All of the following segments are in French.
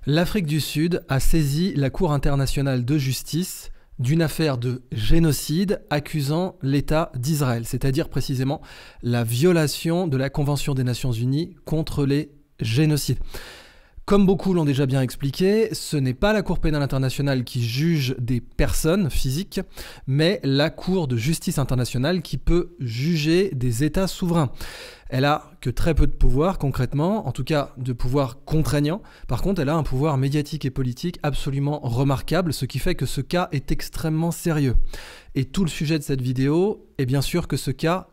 L'Afrique du Sud a saisi la Cour internationale de justice d'une affaire de génocide accusant l'État d'Israël, c'est-à-dire précisément la violation de la Convention des Nations Unies contre les génocides. Comme beaucoup l'ont déjà bien expliqué, ce n'est pas la Cour pénale internationale qui juge des personnes physiques, mais la Cour de justice internationale qui peut juger des États souverains. Elle a que très peu de pouvoir concrètement, en tout cas de pouvoir contraignant. Par contre, elle a un pouvoir médiatique et politique absolument remarquable, ce qui fait que ce cas est extrêmement sérieux. Et tout le sujet de cette vidéo est bien sûr que ce cas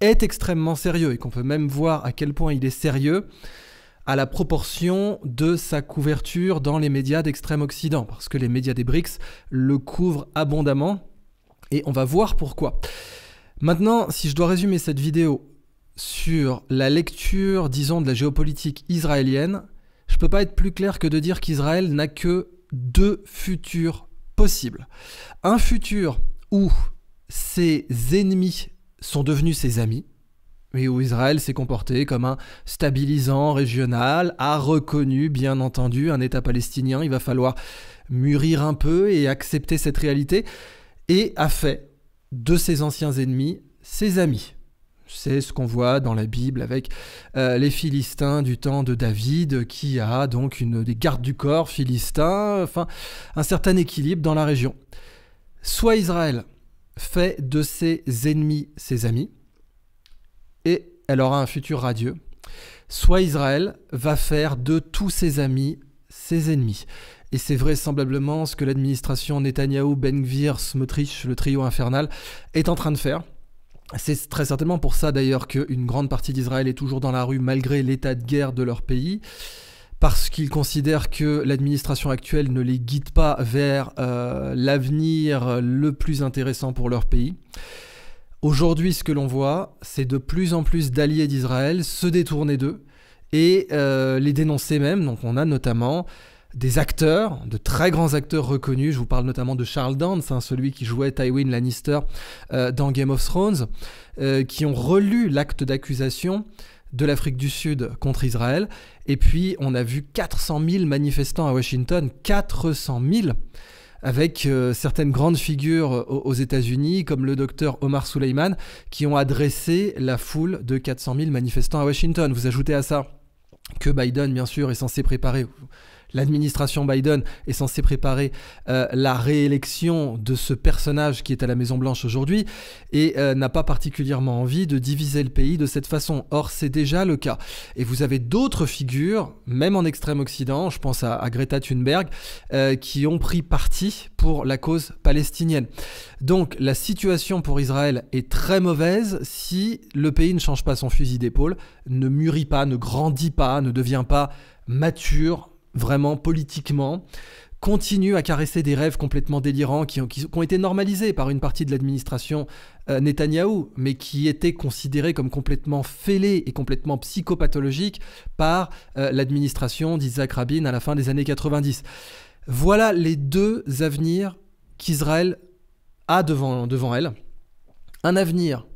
est extrêmement sérieux et qu'on peut même voir à quel point il est sérieux à la proportion de sa couverture dans les médias d'extrême occident, parce que les médias des BRICS le couvrent abondamment, et on va voir pourquoi. Maintenant, si je dois résumer cette vidéo sur la lecture, disons, de la géopolitique israélienne, je ne peux pas être plus clair que de dire qu'Israël n'a que deux futurs possibles. Un futur où ses ennemis sont devenus ses amis, et où Israël s'est comporté comme un stabilisant régional, a reconnu, bien entendu, un État palestinien. Il va falloir mûrir un peu et accepter cette réalité, et a fait de ses anciens ennemis ses amis. C'est ce qu'on voit dans la Bible avec les Philistins du temps de David, qui a donc des gardes du corps philistins, enfin un certain équilibre dans la région. Soit Israël fait de ses ennemis ses amis, et elle aura un futur radieux, soit Israël va faire de tous ses amis ses ennemis. Et c'est vraisemblablement ce que l'administration Netanyahou, Ben Gvir, Smotrich, le trio infernal, est en train de faire. C'est très certainement pour ça d'ailleurs qu'une grande partie d'Israël est toujours dans la rue malgré l'état de guerre de leur pays, parce qu'ils considèrent que l'administration actuelle ne les guide pas vers l'avenir le plus intéressant pour leur pays. Aujourd'hui, ce que l'on voit, c'est de plus en plus d'alliés d'Israël se détourner d'eux et les dénoncer même. Donc on a notamment des acteurs, de très grands acteurs reconnus. Je vous parle notamment de Charles Dance, celui qui jouait Tywin Lannister dans Game of Thrones, qui ont relu l'acte d'accusation de l'Afrique du Sud contre Israël. Et puis on a vu 400 000 manifestants à Washington, 400 000, avec certaines grandes figures aux États-Unis, comme le docteur Omar Suleiman, qui ont adressé la foule de 400 000 manifestants à Washington. Vous ajoutez à ça que Biden, bien sûr, est censé préparer... L'administration Biden est censée préparer la réélection de ce personnage qui est à la Maison-Blanche aujourd'hui et n'a pas particulièrement envie de diviser le pays de cette façon. Or, c'est déjà le cas. Et vous avez d'autres figures, même en Extrême-Occident, je pense à Greta Thunberg, qui ont pris parti pour la cause palestinienne. Donc, la situation pour Israël est très mauvaise si le pays ne change pas son fusil d'épaule, ne mûrit pas, ne grandit pas, ne devient pas mature, vraiment politiquement, continue à caresser des rêves complètement délirants qui ont été normalisés par une partie de l'administration Netanyahou, mais qui étaient considérés comme complètement fêlés et complètement psychopathologiques par l'administration d'Isaac Rabin à la fin des années 90. Voilà les deux avenirs qu'Israël a devant elle. Un avenir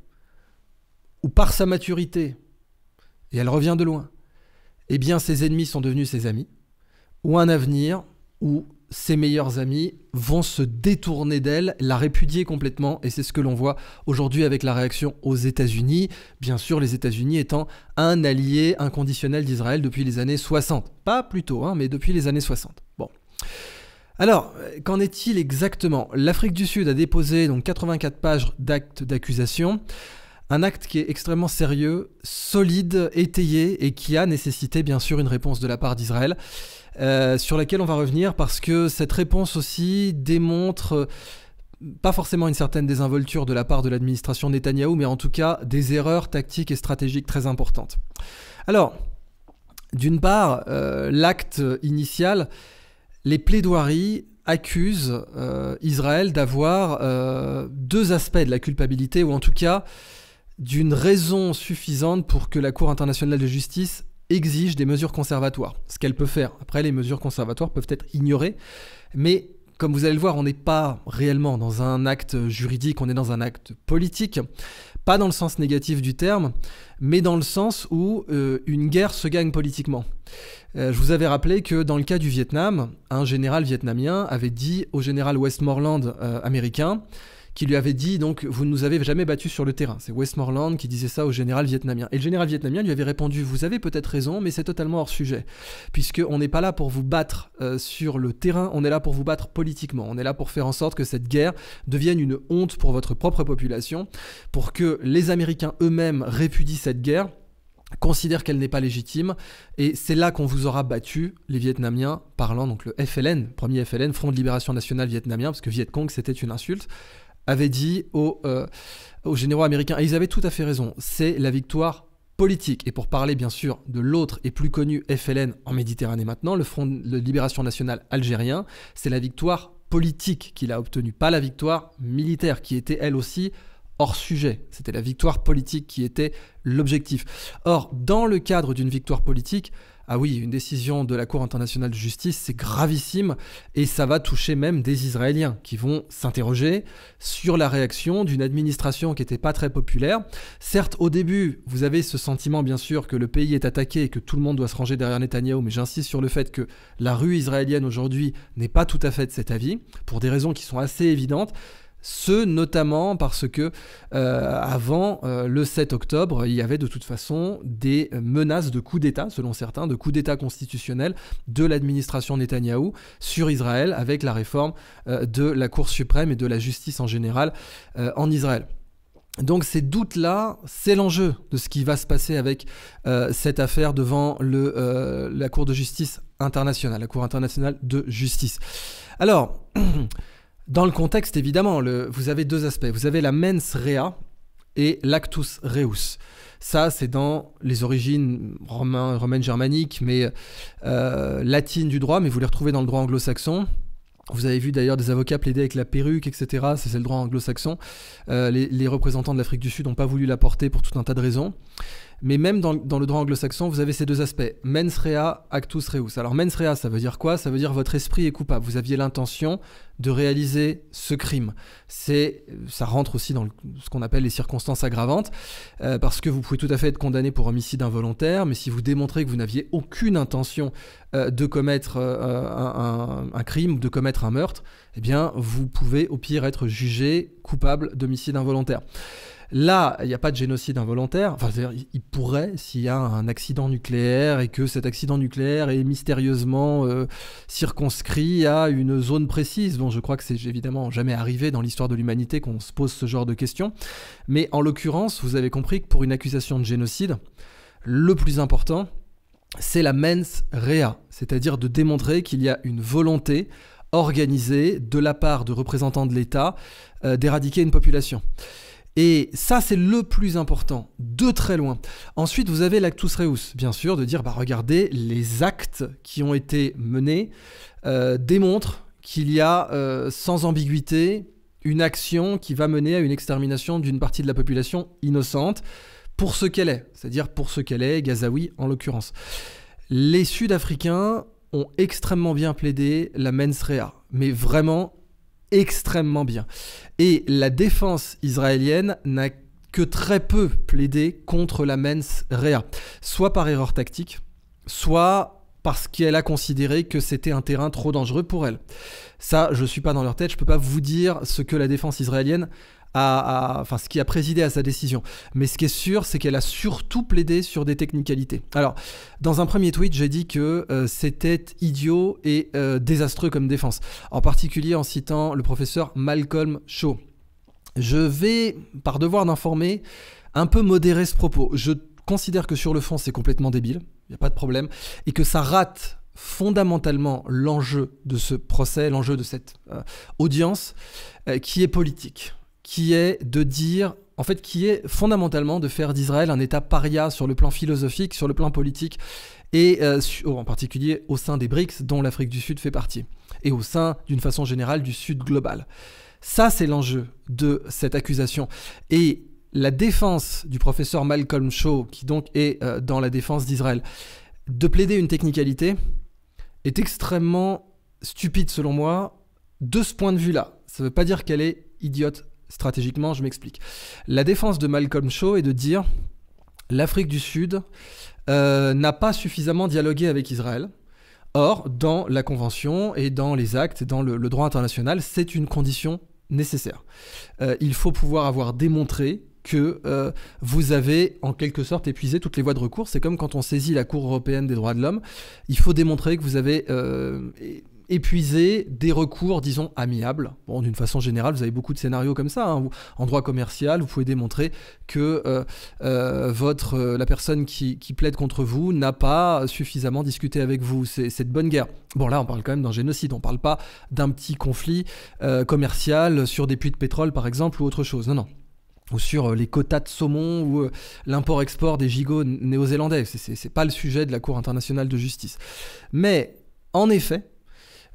où par sa maturité, et elle revient de loin, eh bien ses ennemis sont devenus ses amis, ou un avenir où ses meilleurs amis vont se détourner d'elle, la répudier complètement, et c'est ce que l'on voit aujourd'hui avec la réaction aux États-Unis, bien sûr les États-Unis étant un allié inconditionnel d'Israël depuis les années 60. Pas plus tôt, mais depuis les années 60. Bon. Alors, qu'en est-il exactement? L'Afrique du Sud a déposé donc 84 pages d'actes d'accusation, un acte qui est extrêmement sérieux, solide, étayé, et qui a nécessité bien sûr une réponse de la part d'Israël, sur laquelle on va revenir parce que cette réponse aussi démontre pas forcément une certaine désinvolture de la part de l'administration Netanyahou, mais en tout cas des erreurs tactiques et stratégiques très importantes. Alors, d'une part, l'acte initial, les plaidoiries accusent Israël d'avoir deux aspects de la culpabilité, ou en tout cas d'une raison suffisante pour que la Cour internationale de justice exige des mesures conservatoires, ce qu'elle peut faire. Après, les mesures conservatoires peuvent être ignorées, mais comme vous allez le voir, on n'est pas réellement dans un acte juridique, on est dans un acte politique, pas dans le sens négatif du terme, mais dans le sens où une guerre se gagne politiquement. Je vous avais rappelé que dans le cas du Vietnam, un général vietnamien avait dit au général Westmoreland américain, qui lui avait dit, donc, vous ne nous avez jamais battus sur le terrain. C'est Westmoreland qui disait ça au général vietnamien. Et le général vietnamien lui avait répondu, vous avez peut-être raison, mais c'est totalement hors sujet. Puisqu'on n'est pas là pour vous battre sur le terrain, on est là pour vous battre politiquement. On est là pour faire en sorte que cette guerre devienne une honte pour votre propre population, pour que les Américains eux-mêmes répudient cette guerre, considèrent qu'elle n'est pas légitime, et c'est là qu'on vous aura battu, les Vietnamiens, parlant, donc le FLN, premier FLN, Front de Libération Nationale Vietnamien, parce que Viet Cong c'était une insulte, avait dit aux généraux américains, et ils avaient tout à fait raison, c'est la victoire politique. Et pour parler bien sûr de l'autre et plus connu FLN en Méditerranée maintenant, le Front de Libération Nationale algérien, c'est la victoire politique qu'il a obtenue, pas la victoire militaire, qui était elle aussi hors sujet. C'était la victoire politique qui était l'objectif. Or, dans le cadre d'une victoire politique, ah oui, une décision de la Cour internationale de justice, c'est gravissime et ça va toucher même des Israéliens qui vont s'interroger sur la réaction d'une administration qui n'était pas très populaire. Certes, au début, vous avez ce sentiment bien sûr que le pays est attaqué et que tout le monde doit se ranger derrière Netanyahou, mais j'insiste sur le fait que la rue israélienne aujourd'hui n'est pas tout à fait de cet avis, pour des raisons qui sont assez évidentes. Ce notamment parce que avant le 7 octobre, il y avait de toute façon des menaces de coup d'État, selon certains, de coup d'État constitutionnel de l'administration Netanyahou sur Israël avec la réforme de la Cour suprême et de la justice en général en Israël. Donc ces doutes-là, c'est l'enjeu de ce qui va se passer avec cette affaire devant la Cour de justice internationale, la Cour internationale de justice. Alors... Dans le contexte, évidemment, vous avez deux aspects. Vous avez la mens rea et l'actus reus. Ça, c'est dans les origines romaines germaniques, mais latines du droit, mais vous les retrouvez dans le droit anglo-saxon. Vous avez vu d'ailleurs des avocats plaider avec la perruque, etc. Ça, c'est le droit anglo-saxon. Les représentants de l'Afrique du Sud n'ont pas voulu la porter pour tout un tas de raisons. Mais même dans le droit anglo-saxon, vous avez ces deux aspects. Mens rea, actus reus. Alors mens rea, ça veut dire quoi? Ça veut dire votre esprit est coupable. Vous aviez l'intention de réaliser ce crime. Ça rentre aussi dans ce qu'on appelle les circonstances aggravantes, parce que vous pouvez tout à fait être condamné pour homicide involontaire, mais si vous démontrez que vous n'aviez aucune intention de commettre un crime ou de commettre un meurtre, eh bien, vous pouvez au pire être jugé coupable d'homicide involontaire. Là, il n'y a pas de génocide involontaire. Enfin, c'est-à-dire, il pourrait, s'il y a un accident nucléaire et que cet accident nucléaire est mystérieusement circonscrit à une zone précise. Bon, je crois que c'est évidemment jamais arrivé dans l'histoire de l'humanité qu'on se pose ce genre de questions. Mais en l'occurrence, vous avez compris que pour une accusation de génocide, le plus important, c'est la mens rea, c'est-à-dire de démontrer qu'il y a une volonté organisée de la part de représentants de l'État d'éradiquer une population. Et ça, c'est le plus important, de très loin. Ensuite, vous avez l'actus reus, bien sûr, de dire, regardez, les actes qui ont été menés démontrent qu'il y a, sans ambiguïté, une action qui va mener à une extermination d'une partie de la population innocente, pour ce qu'elle est, c'est-à-dire pour ce qu'elle est, Gazaoui en l'occurrence. Les Sud-Africains ont extrêmement bien plaidé la mens rea, mais vraiment extrêmement bien. Et la défense israélienne n'a que très peu plaidé contre la mens rea, soit par erreur tactique, soit parce qu'elle a considéré que c'était un terrain trop dangereux pour elle. Ça, je ne suis pas dans leur tête, je ne peux pas vous dire ce que la défense israélienne ce qui a présidé à sa décision. Mais ce qui est sûr, c'est qu'elle a surtout plaidé sur des technicalités. Alors, dans un premier tweet, j'ai dit que c'était idiot et désastreux comme défense. En particulier en citant le professeur Malcolm Shaw. Je vais, par devoir d'informer, un peu modérer ce propos. Je considère que sur le fond, c'est complètement débile, il n'y a pas de problème, et que ça rate fondamentalement l'enjeu de ce procès, l'enjeu de cette audience, qui est politique. Qui est de dire, en fait, qui est fondamentalement de faire d'Israël un État paria sur le plan philosophique, sur le plan politique, et en particulier au sein des BRICS, dont l'Afrique du Sud fait partie, et au sein, d'une façon générale, du Sud global. Ça, c'est l'enjeu de cette accusation. Et la défense du professeur Malcolm Shaw, qui donc est dans la défense d'Israël, de plaider une technicalité, est extrêmement stupide, selon moi, de ce point de vue-là. Ça ne veut pas dire qu'elle est idiote. Stratégiquement, je m'explique. La défense de Malcolm Shaw est de dire l'Afrique du Sud n'a pas suffisamment dialogué avec Israël. Or, dans la Convention et dans les actes, dans le droit international, c'est une condition nécessaire. Il faut pouvoir avoir démontré que vous avez en quelque sorte épuisé toutes les voies de recours. C'est comme quand on saisit la Cour européenne des droits de l'homme. Il faut démontrer que vous avez épuisé des recours, disons, amiables. Bon, d'une façon générale, vous avez beaucoup de scénarios comme ça. Hein. En droit commercial, vous pouvez démontrer que la personne qui plaide contre vous n'a pas suffisamment discuté avec vous. C'est de bonne guerre. Bon, là, on parle quand même d'un génocide. On ne parle pas d'un petit conflit commercial sur des puits de pétrole, par exemple, ou autre chose. Non, non. Ou sur les quotas de saumon ou l'import-export des gigots néo-zélandais. C'est pas le sujet de la Cour internationale de justice. Mais, en effet,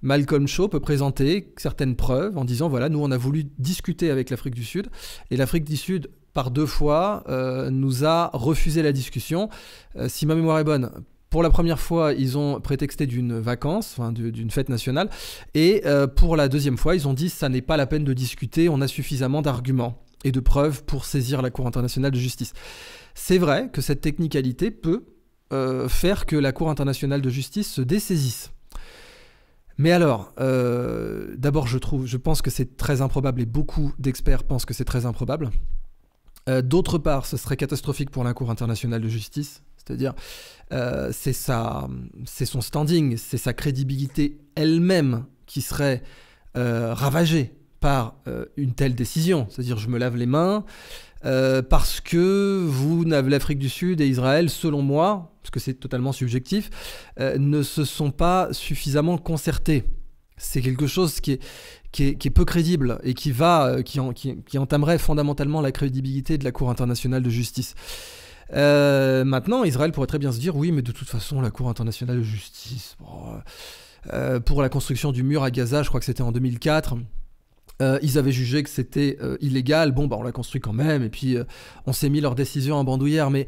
Malcolm Shaw peut présenter certaines preuves en disant, voilà, nous on a voulu discuter avec l'Afrique du Sud, et l'Afrique du Sud, par 2 fois, nous a refusé la discussion. Si ma mémoire est bonne, pour la première fois, ils ont prétexté d'une vacance, enfin d'une fête nationale, et pour la 2e fois, ils ont dit, ça n'est pas la peine de discuter, on a suffisamment d'arguments et de preuves pour saisir la Cour internationale de justice. C'est vrai que cette technicalité peut faire que la Cour internationale de justice se dessaisisse. Mais alors, d'abord, je pense que c'est très improbable et beaucoup d'experts pensent que c'est très improbable. D'autre part, ce serait catastrophique pour la Cour internationale de justice. C'est-à-dire, c'est son standing, c'est sa crédibilité elle-même qui serait ravagée par une telle décision. C'est-à-dire, je me lave les mains parce que l'Afrique du Sud et Israël, selon moi, parce que c'est totalement subjectif, ne se sont pas suffisamment concertés. C'est quelque chose qui est peu crédible et qui entamerait fondamentalement la crédibilité de la Cour internationale de justice. Maintenant, Israël pourrait très bien se dire, oui, mais de toute façon, la Cour internationale de justice, pour la construction du mur à Gaza, je crois que c'était en 2004, ils avaient jugé que c'était illégal. Bon, on l'a construit quand même, et puis on s'est mis leur décision en bandoulière. Mais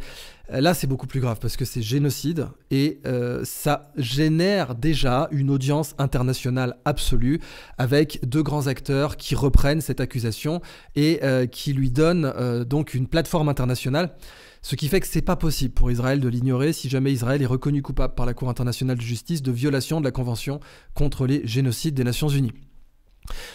là, c'est beaucoup plus grave parce que c'est génocide et ça génère déjà une audience internationale absolue avec 2 grands acteurs qui reprennent cette accusation et qui lui donnent donc une plateforme internationale. Ce qui fait que c'est pas possible pour Israël de l'ignorer si jamais Israël est reconnu coupable par la Cour internationale de justice de violation de la Convention contre les génocides des Nations Unies.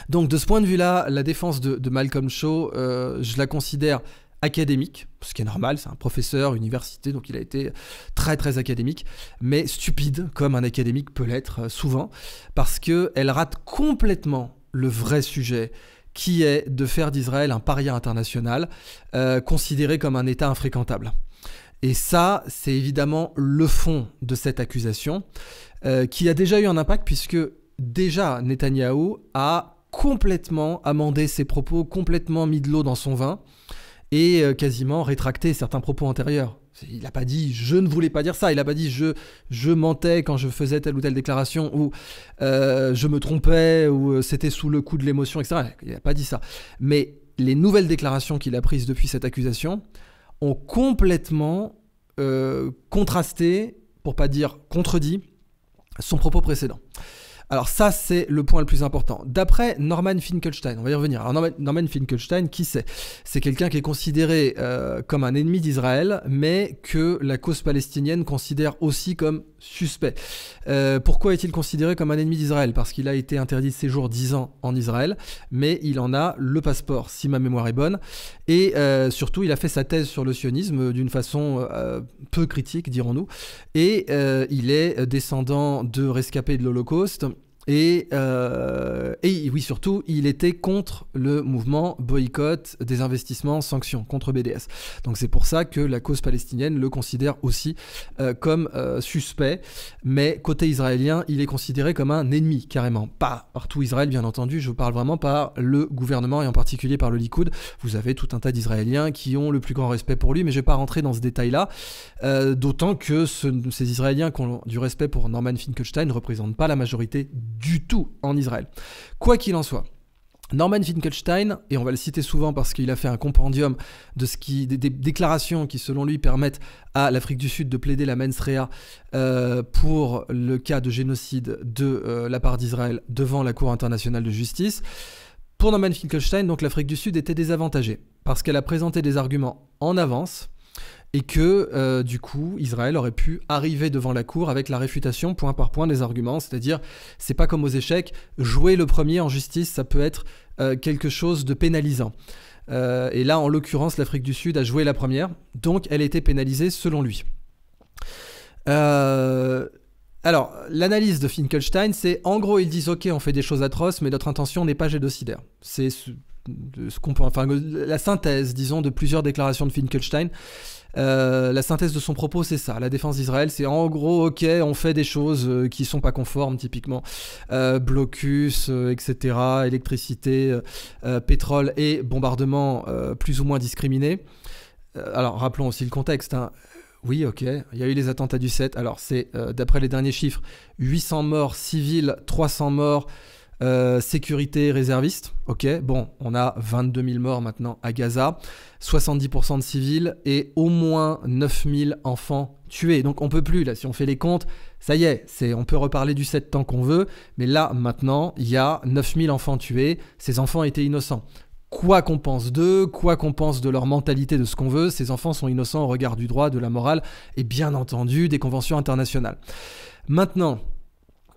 Donc de ce point de vue-là, la défense de Malcolm Shaw, je la considère académique, ce qui est normal, c'est un professeur université, donc il a été très très académique, mais stupide comme un académique peut l'être souvent, parce qu'elle rate complètement le vrai sujet, qui est de faire d'Israël un paria international, considéré comme un État infréquentable. Et ça, c'est évidemment le fond de cette accusation, qui a déjà eu un impact, puisque déjà, Netanyahou a complètement amendé ses propos, complètement mis de l'eau dans son vin et quasiment rétracté certains propos antérieurs. Il n'a pas dit « je ne voulais pas dire ça », il n'a pas dit « je mentais quand je faisais telle ou telle déclaration » ou « je me trompais » ou « c'était sous le coup de l'émotion », etc. Il n'a pas dit ça. Mais les nouvelles déclarations qu'il a prises depuis cette accusation ont complètement contrasté, pour ne pas dire contredit, son propos précédent. Alors ça, c'est le point le plus important. D'après Norman Finkelstein, on va y revenir. Alors Norman Finkelstein, qui c'est ? C'est quelqu'un qui est considéré comme un ennemi d'Israël, mais que la cause palestinienne considère aussi comme suspect. Pourquoi est-il considéré comme un ennemi d'Israël ? Parce qu'il a été interdit de séjour 10 ans en Israël, mais il en a le passeport, si ma mémoire est bonne. Et surtout, il a fait sa thèse sur le sionisme d'une façon peu critique, dirons-nous. Et il est descendant de rescapés de l'Holocauste. Et oui, surtout, il était contre le mouvement boycott des investissements sanctions, contre BDS. Donc c'est pour ça que la cause palestinienne le considère aussi comme suspect. Mais côté israélien, il est considéré comme un ennemi, carrément. Pas par tout Israël, bien entendu. Je parle vraiment par le gouvernement et en particulier par le Likoud. Vous avez tout un tas d'Israéliens qui ont le plus grand respect pour lui, mais je ne vais pas rentrer dans ce détail-là. D'autant que ces Israéliens qui ont du respect pour Norman Finkelstein ne représentent pas la majorité du tout en Israël. Quoi qu'il en soit, Norman Finkelstein, et on va le citer souvent parce qu'il a fait un compendium des déclarations qui, selon lui, permettent à l'Afrique du Sud de plaider la mens rea pour le cas de génocide de la part d'Israël devant la Cour internationale de justice. Pour Norman Finkelstein, donc l'Afrique du Sud était désavantagée parce qu'elle a présenté des arguments en avance et que du coup Israël aurait pu arriver devant la cour avec la réfutation point par point des arguments, c'est-à-dire c'est pas comme aux échecs, jouer le premier en justice ça peut être quelque chose de pénalisant. Et là en l'occurrence l'Afrique du Sud a joué la première, donc elle était pénalisée selon lui. Alors, l'analyse de Finkelstein, c'est en gros, ils disent ok, on fait des choses atroces, mais notre intention n'est pas génocidaire. C'est ce qu'on peut, enfin, la synthèse, disons, de plusieurs déclarations de Finkelstein. La synthèse de son propos, c'est ça. La défense d'Israël, c'est en gros, ok, on fait des choses qui sont pas conformes, typiquement blocus, etc., électricité, pétrole et bombardement plus ou moins discriminés. Alors, rappelons aussi le contexte, hein. Oui, ok, il y a eu les attentats du 7. Alors, c'est, d'après les derniers chiffres, 800 morts civils, 300 morts sécurité réservistes. Ok, bon, on a 22 000 morts maintenant à Gaza, 70% de civils et au moins 9 000 enfants tués. Donc, on peut plus, là, si on fait les comptes, ça y est, on peut reparler du 7 tant qu'on veut, mais là, maintenant, il y a 9 000 enfants tués. Ces enfants étaient innocents. Quoi qu'on pense d'eux, quoi qu'on pense de leur mentalité, de ce qu'on veut, ces enfants sont innocents au regard du droit, de la morale et bien entendu des conventions internationales. Maintenant,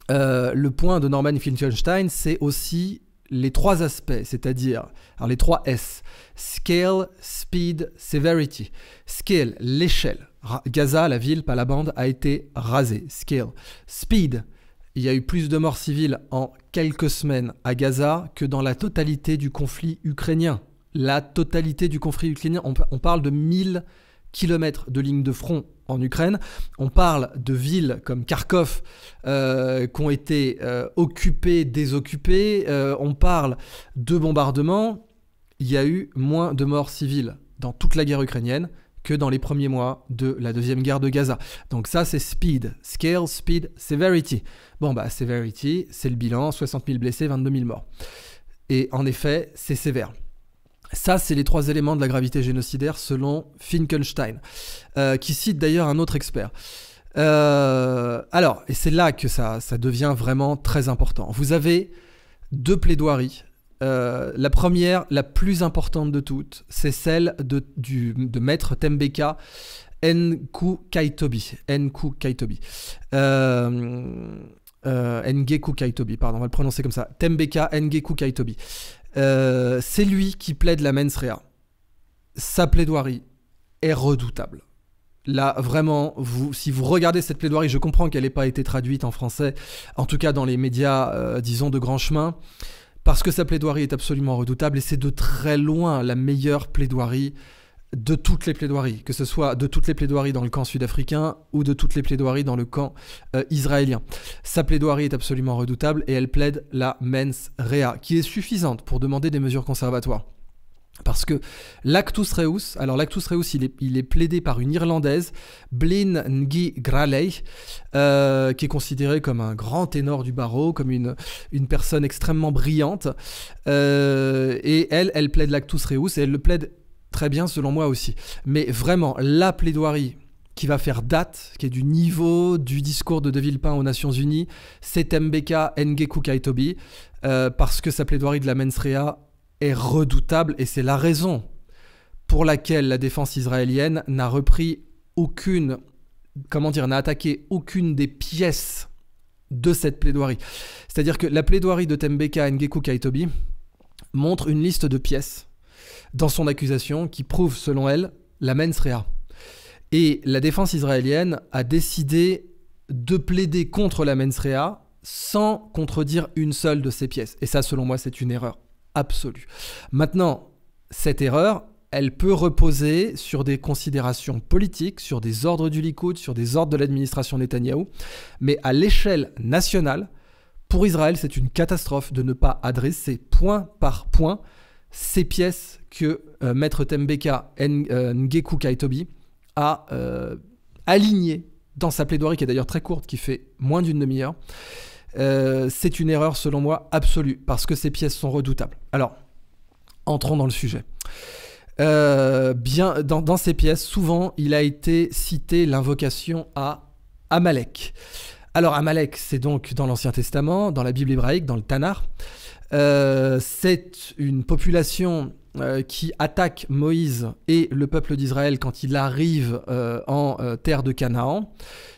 le point de Norman Finkelstein, c'est aussi les trois aspects, c'est-à-dire alors les 3 S, Scale, Speed, Severity. Scale, l'échelle. Gaza, la ville, pas la bande, a été rasée. Scale. Speed, il y a eu plus de morts civiles en quelques semaines à Gaza que dans la totalité du conflit ukrainien. La totalité du conflit ukrainien, on parle de 1000 kilomètres de ligne de front en Ukraine. On parle de villes comme Kharkov qui ont été occupées, désoccupées. On parle de bombardements. Il y a eu moins de morts civiles dans toute la guerre ukrainienne que dans les premiers mois de la deuxième guerre de Gaza. Donc ça, c'est speed. Scale, speed, severity. Bon, bah, severity, c'est le bilan, 60 000 blessés, 22 000 morts. Et en effet, c'est sévère. Ça, c'est les 3 éléments de la gravité génocidaire selon Finkelstein, qui cite d'ailleurs un autre expert. Alors, et c'est là que ça devient vraiment très important. Vous avez 2 plaidoiries. La première, la plus importante de toutes, c'est celle de maître Thembeka Nku-Kaitobi. Ngeku-Kaitobi, pardon, on va le prononcer comme ça. Thembeka Ngeku-Kaitobi. C'est lui qui plaide la mens rea. Sa plaidoirie est redoutable. Là, vraiment, si vous regardez cette plaidoirie, je comprends qu'elle n'ait pas été traduite en français, en tout cas dans les médias, disons, de grand chemin, parce que sa plaidoirie est absolument redoutable et c'est de très loin la meilleure plaidoirie de toutes les plaidoiries, que ce soit de toutes les plaidoiries dans le camp sud-africain ou de toutes les plaidoiries dans le camp israélien. Sa plaidoirie est absolument redoutable et elle plaide la mens rea, qui est suffisante pour demander des mesures conservatoires. Parce que l'actus reus, alors l'actus reus, il est plaidé par une Irlandaise, Blin Ngi Graley, qui est considérée comme un grand ténor du barreau, comme une personne extrêmement brillante. Et elle plaide l'actus reus, et elle le plaide très bien selon moi aussi. Mais vraiment, la plaidoirie qui va faire date, qui est du niveau du discours de Villepin aux Nations Unies, c'est Thembeka Ngeku-Kaitobi, parce que sa plaidoirie de la mens rea est redoutable et c'est la raison pour laquelle la défense israélienne n'a repris n'a attaqué aucune des pièces de cette plaidoirie. C'est-à-dire que la plaidoirie de Thembeka Ngeku-Kaitobi montre une liste de pièces dans son accusation qui prouve selon elle la mens rea. Et la défense israélienne a décidé de plaider contre la mens rea sans contredire une seule de ces pièces. Et ça, selon moi, c'est une erreur absolue. Maintenant, cette erreur, elle peut reposer sur des considérations politiques, sur des ordres du Likoud, sur des ordres de l'administration Netanyahou, mais à l'échelle nationale, pour Israël, c'est une catastrophe de ne pas adresser point par point ces pièces que maître Thembeka Ngeku-Kaitobi a alignées dans sa plaidoirie, qui est d'ailleurs très courte, qui fait moins d'une demi-heure. C'est une erreur selon moi absolue parce que ces pièces sont redoutables. Alors, entrons dans le sujet. Dans ces pièces, souvent il a été cité l'invocation à Amalek. Alors Amalek, c'est donc dans l'Ancien Testament, dans la Bible hébraïque, dans le Tanakh. C'est une population qui attaque Moïse et le peuple d'Israël quand il arrive en terre de Canaan,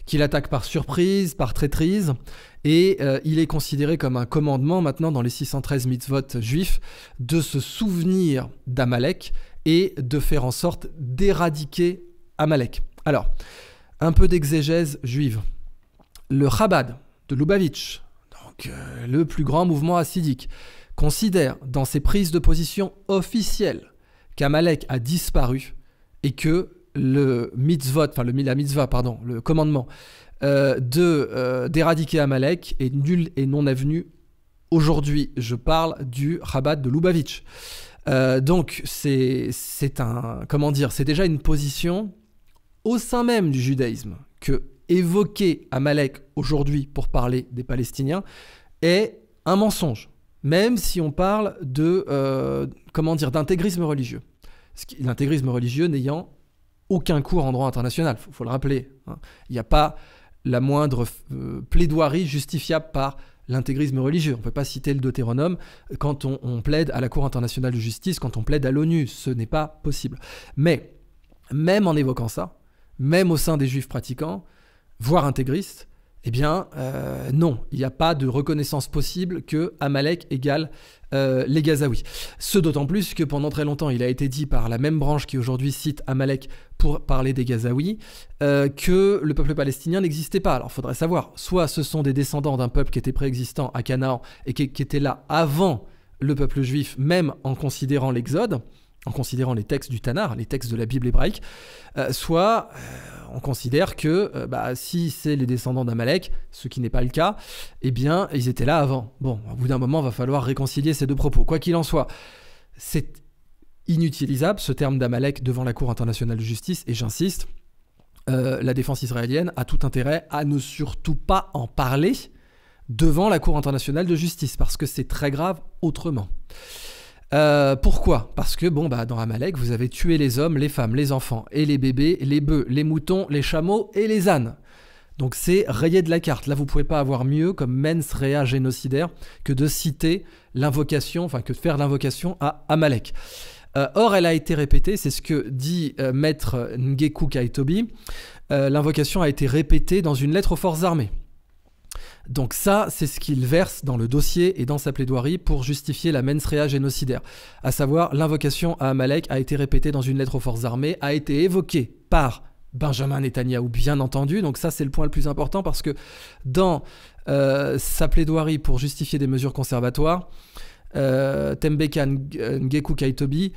qu'il attaque par surprise, par traîtrise, et il est considéré comme un commandement maintenant dans les 613 mitzvot juifs de se souvenir d'Amalek et de faire en sorte d'éradiquer Amalek. Alors, un peu d'exégèse juive. Le Chabad de Lubavitch, donc le plus grand mouvement hassidique, considère dans ses prises de position officielles qu'Amalek a disparu et que le commandement d'éradiquer Amalek est nul et non avenu. Aujourd'hui, je parle du Chabad de Lubavitch. Donc, c'est déjà une position au sein même du judaïsme que évoquer Amalek aujourd'hui pour parler des Palestiniens est un mensonge, même si on parle d'intégrisme religieux. L'intégrisme religieux n'ayant aucun cours en droit international, faut le rappeler. Il n'y a pas la moindre plaidoirie justifiable par l'intégrisme religieux. On ne peut pas citer le Deutéronome quand on plaide à la Cour internationale de justice, quand on plaide à l'ONU. Ce n'est pas possible. Mais même en évoquant ça, même au sein des juifs pratiquants, voire intégristes, eh bien, non, il n'y a pas de reconnaissance possible que Amalek égale les Gazaouis. Ce d'autant plus que pendant très longtemps, il a été dit par la même branche qui aujourd'hui cite Amalek pour parler des Gazaouis, que le peuple palestinien n'existait pas. Alors, il faudrait savoir, soit ce sont des descendants d'un peuple qui était préexistant à Canaan et qui était là avant le peuple juif, même en considérant l'Exode, en considérant les textes du Tanakh, les textes de la Bible hébraïque, soit on considère que si c'est les descendants d'Amalek, ce qui n'est pas le cas, eh bien, ils étaient là avant. Bon, au bout d'un moment, il va falloir réconcilier ces deux propos. Quoi qu'il en soit, c'est inutilisable, ce terme d'Amalek, devant la Cour internationale de justice, et j'insiste, la défense israélienne a tout intérêt à ne surtout pas en parler devant la Cour internationale de justice, parce que c'est très grave autrement. Pourquoi ? Parce que dans Amalek, vous avez tué les hommes, les femmes, les enfants et les bébés, les bœufs, les moutons, les chameaux et les ânes. Donc c'est rayé de la carte. Là, vous ne pouvez pas avoir mieux comme mens rea génocidaire que de citer l'invocation, que de faire l'invocation à Amalek. Or, elle a été répétée, c'est ce que dit maître Ngeku Kaitobi, l'invocation a été répétée dans une lettre aux forces armées. Donc ça, c'est ce qu'il verse dans le dossier et dans sa plaidoirie pour justifier la mens rea génocidaire. À savoir, l'invocation à Amalek a été répétée dans une lettre aux forces armées, a été évoquée par Benjamin Netanyahou, bien entendu. Donc ça, c'est le point le plus important parce que dans sa plaidoirie pour justifier des mesures conservatoires, Tembeka Ngeku Kaitobi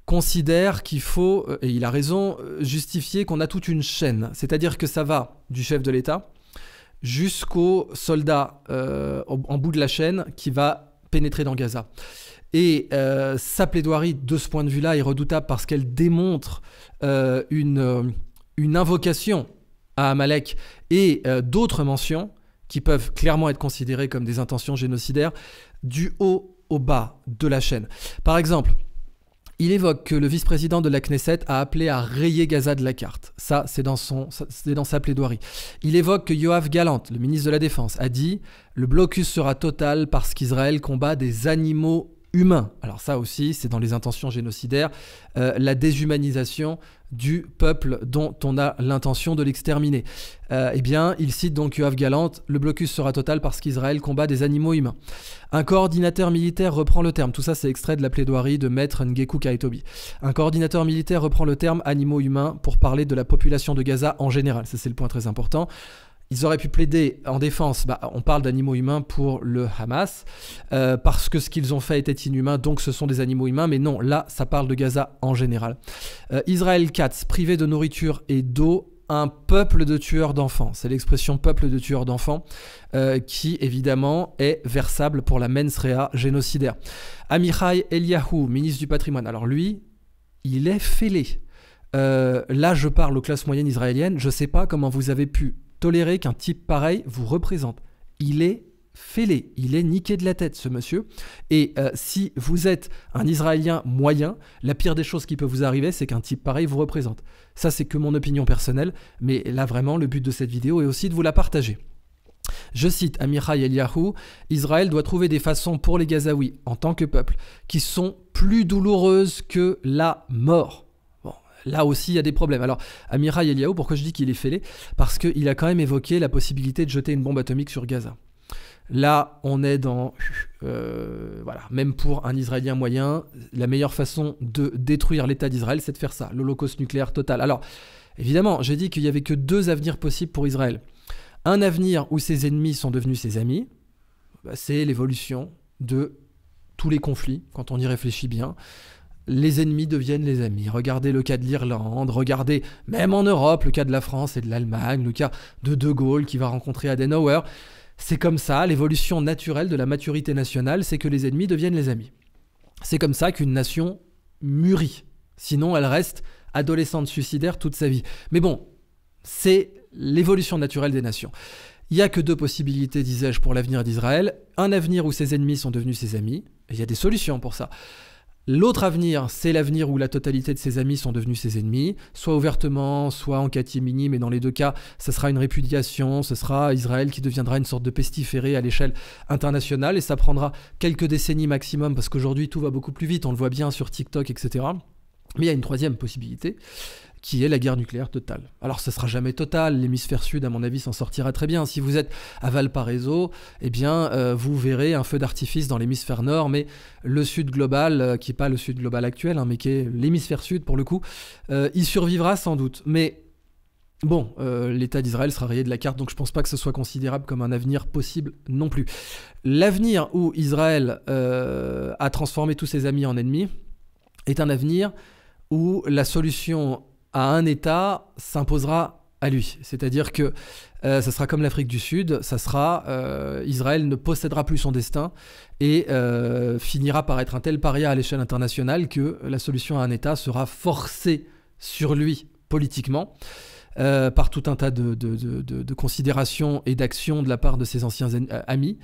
considère qu'il faut, et il a raison, justifier qu'on a toute une chaîne. C'est-à-dire que ça va du chef de l'État jusqu'au soldat en bout de la chaîne qui va pénétrer dans Gaza. Et sa plaidoirie, de ce point de vue-là, est redoutable parce qu'elle démontre une invocation à Amalek et d'autres mentions qui peuvent clairement être considérées comme des intentions génocidaires du haut au bas de la chaîne. Par exemple, il évoque que le vice-président de la Knesset a appelé à rayer Gaza de la carte. Ça, c'est dans sa plaidoirie. Il évoque que Yoav Gallant, le ministre de la Défense, a dit « Le blocus sera total parce qu'Israël combat des animaux humains ». Alors ça aussi, c'est dans les intentions génocidaires, la déshumanisation du peuple dont on a l'intention de l'exterminer. Eh bien, il cite donc Yoav Gallant, le blocus sera total parce qu'Israël combat des animaux humains. Un coordinateur militaire reprend le terme, tout ça c'est extrait de la plaidoirie de maître Ngeku Kaitobi. Un coordinateur militaire reprend le terme animaux humains pour parler de la population de Gaza en général, ça c'est le point très important. Ils auraient pu plaider en défense, on parle d'animaux humains pour le Hamas, parce que ce qu'ils ont fait était inhumain, donc ce sont des animaux humains, mais non, là, ça parle de Gaza en général. Israël Katz, privé de nourriture et d'eau, un peuple de tueurs d'enfants. C'est l'expression peuple de tueurs d'enfants qui, évidemment, est versable pour la mens rea génocidaire. Amichai Eliyahu, ministre du patrimoine, alors lui, il est fêlé. Là, je parle aux classes moyennes israéliennes, je ne sais pas comment vous avez pu tolérer qu'un type pareil vous représente. Il est fêlé, il est niqué de la tête, ce monsieur. Et si vous êtes un Israélien moyen, la pire des choses qui peut vous arriver, c'est qu'un type pareil vous représente. Ça, c'est que mon opinion personnelle, mais là, vraiment, le but de cette vidéo est aussi de vous la partager. Je cite Amichai Eliyahu, « Israël doit trouver des façons pour les Gazaouis, en tant que peuple, qui sont plus douloureuses que la mort. » Bon, là aussi, il y a des problèmes. Alors, Amichai Eliyahu, pourquoi je dis qu'il est fêlé? Parce qu'il a quand même évoqué la possibilité de jeter une bombe atomique sur Gaza. Là, on est dans... voilà, même pour un Israélien moyen, la meilleure façon de détruire l'État d'Israël, c'est de faire ça, l'holocauste nucléaire total. Alors, évidemment, j'ai dit qu'il n'y avait que deux avenirs possibles pour Israël. Un avenir où ses ennemis sont devenus ses amis, c'est l'évolution de tous les conflits, quand on y réfléchit bien. Les ennemis deviennent les amis. Regardez le cas de l'Irlande, regardez même en Europe le cas de la France et de l'Allemagne, le cas de Gaulle qui va rencontrer Adenauer. C'est comme ça, l'évolution naturelle de la maturité nationale, c'est que les ennemis deviennent les amis. C'est comme ça qu'une nation mûrit. Sinon, elle reste adolescente suicidaire toute sa vie. Mais bon, c'est l'évolution naturelle des nations. Il n'y a que deux possibilités, disais-je, pour l'avenir d'Israël. Un avenir où ses ennemis sont devenus ses amis. Et il y a des solutions pour ça. L'autre avenir, c'est l'avenir où la totalité de ses amis sont devenus ses ennemis, soit ouvertement, soit en catimini, mais dans les deux cas, ce sera une répudiation, ce sera Israël qui deviendra une sorte de pestiféré à l'échelle internationale, et ça prendra quelques décennies maximum, parce qu'aujourd'hui tout va beaucoup plus vite, on le voit bien sur TikTok, etc. Mais il y a une troisième possibilité, qui est la guerre nucléaire totale. Alors ce sera jamais total, l'hémisphère sud à mon avis s'en sortira très bien. Si vous êtes à Valparaiso, eh bien vous verrez un feu d'artifice dans l'hémisphère nord, mais le sud global, qui n'est pas le sud global actuel, hein, mais qui est l'hémisphère sud pour le coup, il survivra sans doute. Mais bon, l'État d'Israël sera rayé de la carte, donc je ne pense pas que ce soit considérable comme un avenir possible non plus. L'avenir où Israël a transformé tous ses amis en ennemis est un avenir où la solution à un État s'imposera à lui. C'est-à-dire que ça sera comme l'Afrique du Sud, ça sera Israël ne possédera plus son destin et finira par être un tel paria à l'échelle internationale que la solution à un État sera forcée sur lui politiquement par tout un tas de considérations et d'actions de la part de ses anciens amis.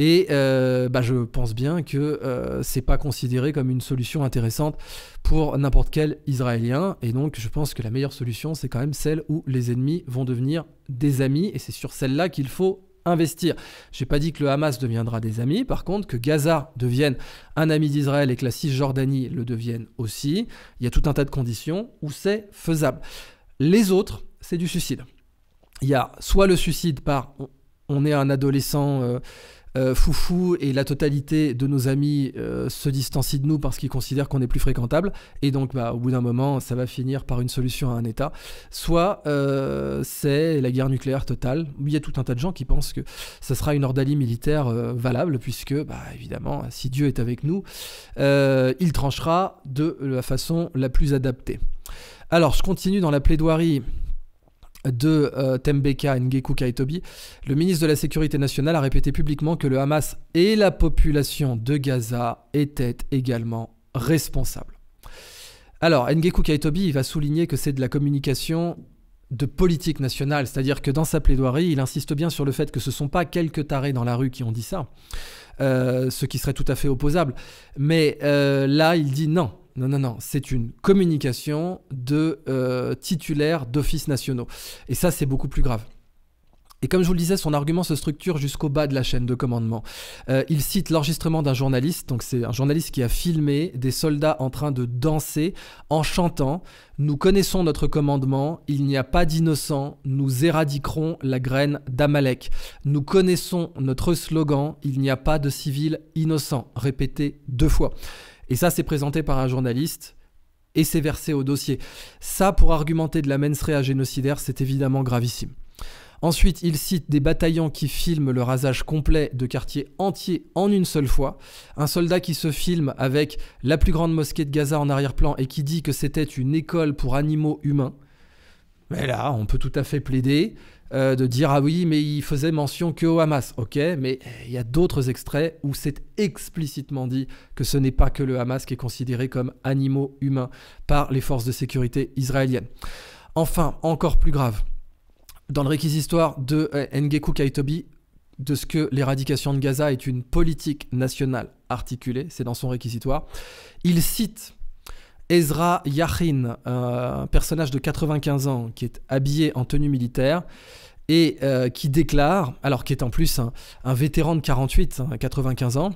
Et je pense bien que c'est pas considéré comme une solution intéressante pour n'importe quel Israélien. Et donc, je pense que la meilleure solution, c'est quand même celle où les ennemis vont devenir des amis. Et c'est sur celle-là qu'il faut investir. J'ai pas dit que le Hamas deviendra des amis. Par contre, que Gaza devienne un ami d'Israël et que la Cisjordanie le devienne aussi. Il y a tout un tas de conditions où c'est faisable. Les autres, c'est du suicide. Il y a soit le suicide par on est un adolescent foufou et la totalité de nos amis se distancie de nous parce qu'ils considèrent qu'on est plus fréquentable et donc au bout d'un moment ça va finir par une solution à un État, soit c'est la guerre nucléaire totale. Il y a tout un tas de gens qui pensent que ça sera une ordalie militaire valable puisque évidemment si Dieu est avec nous il tranchera de la façon la plus adaptée. Alors je continue dans la plaidoirie de Tembeka Ngeku Kaitobi. Le ministre de la Sécurité nationale a répété publiquement que le Hamas et la population de Gaza étaient également responsables. Alors, Ngeku Kaitobi, il va souligner que c'est de la communication de politique nationale, c'est-à-dire que dans sa plaidoirie, il insiste bien sur le fait que ce ne sont pas quelques tarés dans la rue qui ont dit ça, ce qui serait tout à fait opposable. Mais là, il dit non. Non, c'est une communication de titulaires d'offices nationaux. Et ça, c'est beaucoup plus grave. Et comme je vous le disais, son argument se structure jusqu'au bas de la chaîne de commandement. Il cite l'enregistrement d'un journaliste, donc c'est un journaliste qui a filmé des soldats en train de danser en chantant « Nous connaissons notre commandement, il n'y a pas d'innocents, nous éradiquerons la graine d'Amalek. Nous connaissons notre slogan, il n'y a pas de civils innocents », répété 2 fois. Et ça, c'est présenté par un journaliste et c'est versé au dossier. Ça, pour argumenter de la mens rea génocidaire, c'est évidemment gravissime. Ensuite, il cite des bataillons qui filment le rasage complet de quartiers entiers en une seule fois. Un soldat qui se filme avec la plus grande mosquée de Gaza en arrière-plan et qui dit que c'était une école pour animaux humains. Mais là, on peut tout à fait plaider de dire « Ah oui, mais il faisait mention qu'au Hamas ». Ok, mais il y a d'autres extraits où c'est explicitement dit que ce n'est pas que le Hamas qui est considéré comme animaux humains par les forces de sécurité israéliennes. Enfin, encore plus grave, dans le réquisitoire de Ngeku Kaitobi, de ce que l'éradication de Gaza est une politique nationale articulée, c'est dans son réquisitoire, il cite Ezra Yachin, un personnage de 95 ans qui est habillé en tenue militaire et qui déclare, alors qui est en plus un vétéran de 48, 95 ans,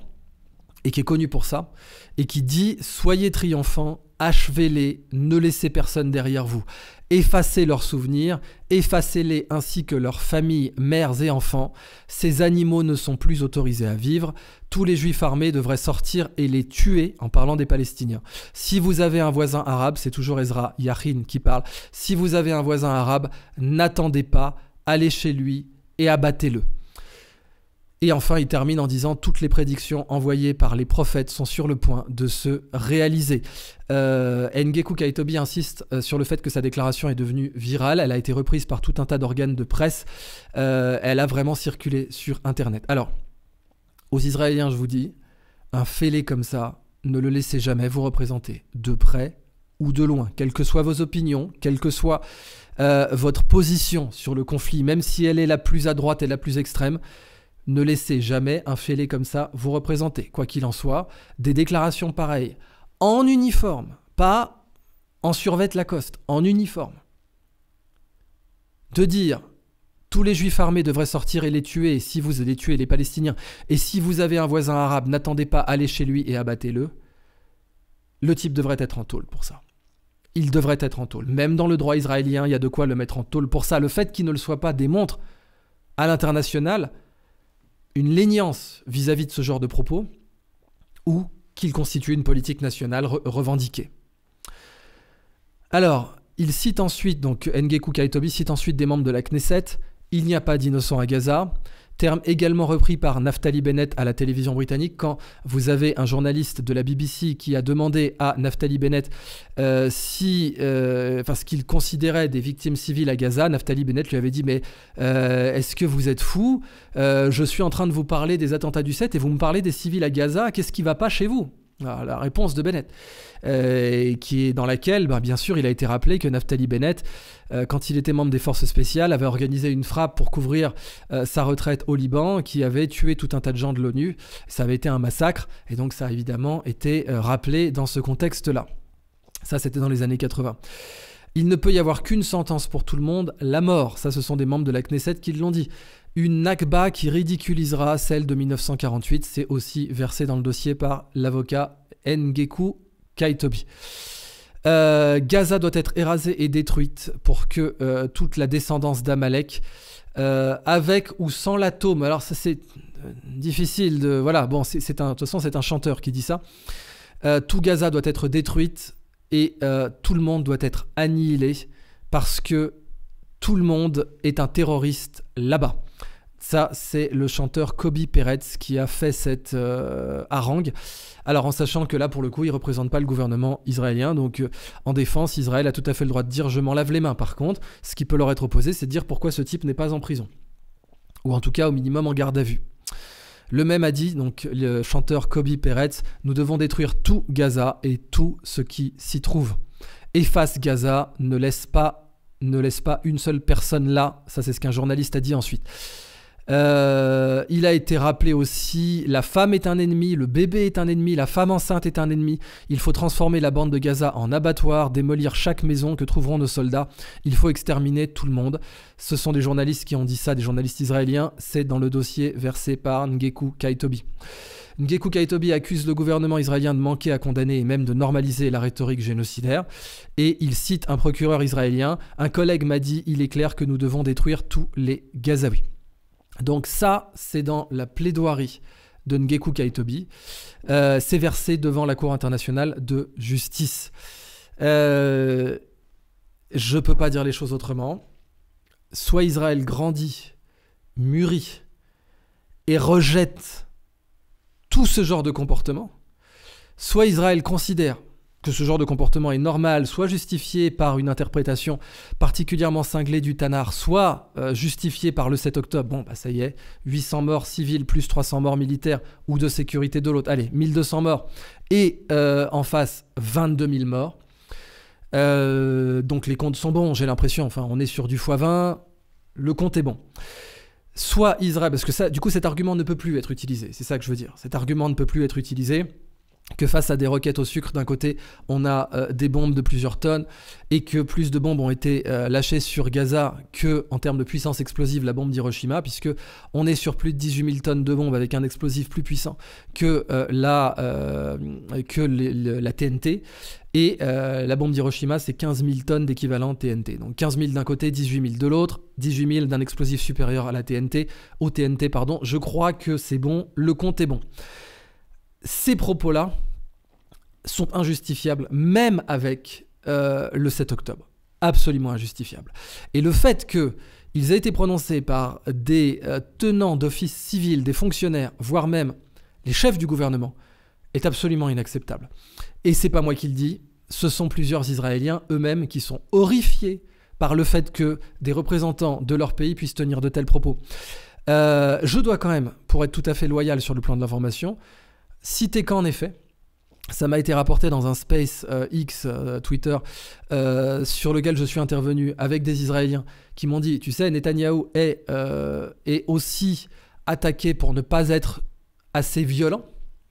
et qui est connu pour ça, et qui dit « Soyez triomphants, achevez-les, ne laissez personne derrière vous. Effacez leurs souvenirs, effacez-les ainsi que leurs familles, mères et enfants. Ces animaux ne sont plus autorisés à vivre. Tous les juifs armés devraient sortir et les tuer » en parlant des Palestiniens. Si vous avez un voisin arabe, c'est toujours Ezra Yachin qui parle, si vous avez un voisin arabe, n'attendez pas, allez chez lui et abattez-le. Et enfin, il termine en disant « Toutes les prédictions envoyées par les prophètes sont sur le point de se réaliser ». Ngeku Kaitobi insiste sur le fait que sa déclaration est devenue virale. Elle a été reprise par tout un tas d'organes de presse. Elle a vraiment circulé sur Internet. Alors, aux Israéliens, je vous dis, un fêlé comme ça, ne le laissez jamais vous représenter, de près ou de loin. Quelles que soient vos opinions, quelle que soit votre position sur le conflit, même si elle est la plus à droite et la plus extrême, ne laissez jamais un fêlé comme ça vous représenter. Quoi qu'il en soit, des déclarations pareilles, en uniforme, pas en survêt Lacoste, en uniforme. De dire, tous les juifs armés devraient sortir et les tuer, et si vous allez tuer les Palestiniens, et si vous avez un voisin arabe, n'attendez pas, allez chez lui et abattez-le. Le type devrait être en tôle pour ça. Il devrait être en tôle. Même dans le droit israélien, il y a de quoi le mettre en tôle pour ça. Le fait qu'il ne le soit pas démontre à l'international une léniance vis-à-vis de ce genre de propos ou qu'il constitue une politique nationale revendiquée. Alors, il cite ensuite, donc Ngeku Kaitobi cite ensuite des membres de la Knesset. Il n'y a pas d'innocents à Gaza. Terme également repris par Naftali Bennett à la télévision britannique quand vous avez un journaliste de la BBC qui a demandé à Naftali Bennett ce qu'il considérait des victimes civiles à Gaza. Naftali Bennett lui avait dit « Mais est-ce que vous êtes fou ? Je suis en train de vous parler des attentats du 7 et vous me parlez des civils à Gaza. Qu'est-ce qui ne va pas chez vous ?» Alors, la réponse de Bennett, qui est dans laquelle, bien sûr, il a été rappelé que Naftali Bennett, quand il était membre des forces spéciales, avait organisé une frappe pour couvrir sa retraite au Liban, qui avait tué tout un tas de gens de l'ONU. Ça avait été un massacre, et donc ça a évidemment été rappelé dans ce contexte-là. Ça, c'était dans les années 80. Il ne peut y avoir qu'une sentence pour tout le monde, la mort. Ça, ce sont des membres de la Knesset qui l'ont dit. Une Nakba qui ridiculisera celle de 1948, c'est aussi versé dans le dossier par l'avocat Ngeku Kaitobi. Gaza doit être érasée et détruite pour que toute la descendance d'Amalek, avec ou sans l'atome, alors ça c'est difficile de... Voilà, bon, de toute façon c'est un chanteur qui dit ça. Tout Gaza doit être détruite et tout le monde doit être annihilé parce que tout le monde est un terroriste là-bas. Ça, c'est le chanteur Kobi Peretz qui a fait cette harangue. Alors, en sachant que là, pour le coup, il ne représente pas le gouvernement israélien. Donc, en défense, Israël a tout à fait le droit de dire « je m'en lave les mains ». Par contre, ce qui peut leur être opposé, c'est de dire pourquoi ce type n'est pas en prison. Ou en tout cas, au minimum, en garde à vue. Le même a dit, donc le chanteur Kobi Peretz, « Nous devons détruire tout Gaza et tout ce qui s'y trouve. Efface Gaza, ne laisse pas une seule personne là. » Ça, c'est ce qu'un journaliste a dit ensuite. Il a été rappelé aussi, la femme est un ennemi, le bébé est un ennemi, la femme enceinte est un ennemi. Il faut transformer la bande de Gaza en abattoir, démolir chaque maison que trouveront nos soldats. Il faut exterminer tout le monde. Ce sont des journalistes qui ont dit ça, des journalistes israéliens. C'est dans le dossier versé par Ngeku Kaitobi. Ngeku Kaitobi accuse le gouvernement israélien de manquer à condamner et même de normaliser la rhétorique génocidaire. Et il cite un procureur israélien. Un collègue m'a dit, il est clair que nous devons détruire tous les Gazaouis. Donc ça, c'est dans la plaidoirie de Ngeku Kaitobi. C'est versé devant la Cour internationale de justice. Je ne peux pas dire les choses autrement. Soit Israël grandit, mûrit et rejette tout ce genre de comportement, soit Israël considère que ce genre de comportement est normal, soit justifié par une interprétation particulièrement cinglée du Tanar, soit justifié par le 7 octobre. Bon, ça y est, 800 morts civils plus 300 morts militaires ou de sécurité de l'autre. Allez, 1200 morts. Et en face, 22 000 morts. Donc les comptes sont bons, j'ai l'impression. Enfin, on est sur du x20. Le compte est bon. Soit Israël, parce que ça, du coup, cet argument ne peut plus être utilisé. C'est ça que je veux dire. Cet argument ne peut plus être utilisé. que face à des roquettes au sucre, d'un côté, on a des bombes de plusieurs tonnes et que plus de bombes ont été lâchées sur Gaza que, en termes de puissance explosive, la bombe d'Hiroshima, puisque on est sur plus de 18 000 tonnes de bombes avec un explosif plus puissant que la TNT. Et la bombe d'Hiroshima, c'est 15 000 tonnes d'équivalent TNT. Donc 15 000 d'un côté, 18 000 de l'autre, 18 000 d'un explosif supérieur à la TNT, au TNT, pardon. Je crois que c'est bon, le compte est bon. Ces propos-là sont injustifiables, même avec le 7 octobre. Absolument injustifiables. Et le fait qu'ils aient été prononcés par des tenants d'office civil, des fonctionnaires, voire même les chefs du gouvernement, est absolument inacceptable. Et c'est pas moi qui le dis, ce sont plusieurs Israéliens eux-mêmes qui sont horrifiés par le fait que des représentants de leur pays puissent tenir de tels propos. Je dois quand même, pour être tout à fait loyal sur le plan de l'information, citer qu'en effet, ça m'a été rapporté dans un space X, Twitter, sur lequel je suis intervenu avec des Israéliens qui m'ont dit, tu sais, Netanyahou est aussi attaqué pour ne pas être assez violent.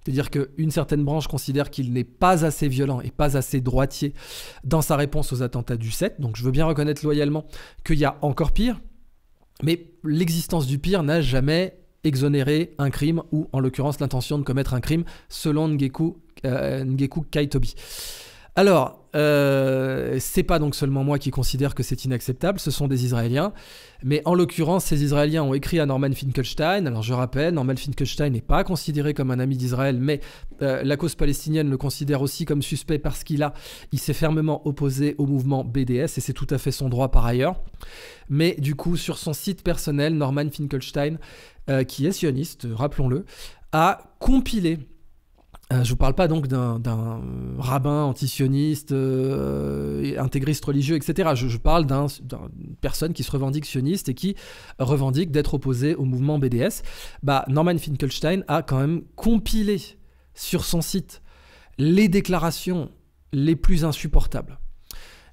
C'est-à-dire qu'une certaine branche considère qu'il n'est pas assez violent et pas assez droitier dans sa réponse aux attentats du 7. Donc je veux bien reconnaître loyalement qu'il y a encore pire. Mais l'existence du pire n'a jamais exonérer un crime ou en l'occurrence l'intention de commettre un crime selon Ngeku Kaitobi. Alors, c'est pas donc seulement moi qui considère que c'est inacceptable, ce sont des Israéliens, mais en l'occurrence, ces Israéliens ont écrit à Norman Finkelstein. Alors je rappelle, Norman Finkelstein n'est pas considéré comme un ami d'Israël, mais la cause palestinienne le considère aussi comme suspect parce il s'est fermement opposé au mouvement BDS, et c'est tout à fait son droit par ailleurs. Mais du coup, sur son site personnel, Norman Finkelstein, qui est sioniste, rappelons-le, a compilé. Je ne vous parle pas donc d'un rabbin antisioniste, intégriste religieux, etc. Je parle d'une personne qui se revendique sioniste et qui revendique d'être opposée au mouvement BDS. Norman Finkelstein a quand même compilé sur son site les déclarations les plus insupportables.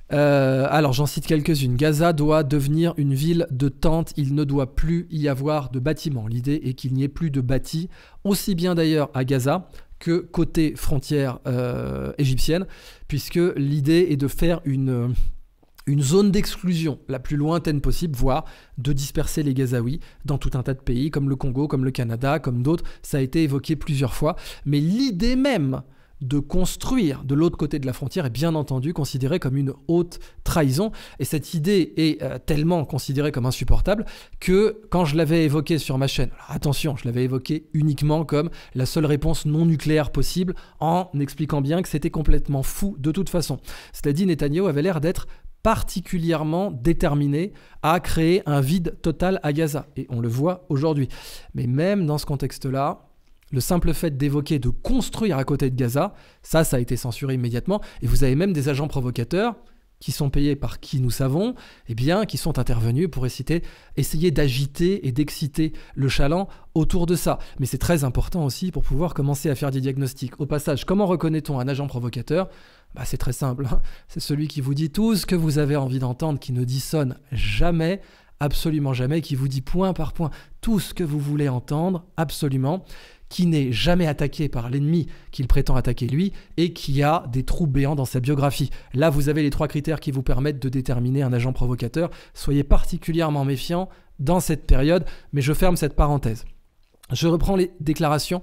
Alors j'en cite quelques-unes. Gaza doit devenir une ville de tentes, il ne doit plus y avoir de bâtiments. L'idée est qu'il n'y ait plus de bâtis, aussi bien d'ailleurs à Gaza que côté frontière égyptienne, puisque l'idée est de faire une zone d'exclusion la plus lointaine possible, voire de disperser les Gazaouis dans tout un tas de pays, comme le Congo, comme le Canada, comme d'autres. Ça a été évoqué plusieurs fois, mais l'idée même de construire de l'autre côté de la frontière est bien entendu considérée comme une haute trahison. Et cette idée est tellement considérée comme insupportable que quand je l'avais évoquée sur ma chaîne, alors attention, je l'avais évoquée uniquement comme la seule réponse non nucléaire possible, en expliquant bien que c'était complètement fou de toute façon. Cela dit, Netanyahou avait l'air d'être particulièrement déterminé à créer un vide total à Gaza. Et on le voit aujourd'hui. Mais même dans ce contexte-là, le simple fait d'évoquer, de construire à côté de Gaza, ça a été censuré immédiatement. Et vous avez même des agents provocateurs qui sont payés par qui nous savons, qui sont intervenus pour essayer d'agiter et d'exciter le chaland autour de ça. Mais c'est très important aussi pour pouvoir commencer à faire des diagnostics. Au passage, comment reconnaît-on un agent provocateur ? C'est très simple. C'est celui qui vous dit tout ce que vous avez envie d'entendre, qui ne dissonne jamais, absolument jamais, qui vous dit point par point tout ce que vous voulez entendre, absolument, qui n'est jamais attaqué par l'ennemi qu'il prétend attaquer lui et qui a des trous béants dans sa biographie. Là, vous avez les 3 critères qui vous permettent de déterminer un agent provocateur. Soyez particulièrement méfiants dans cette période, mais je ferme cette parenthèse. Je reprends les déclarations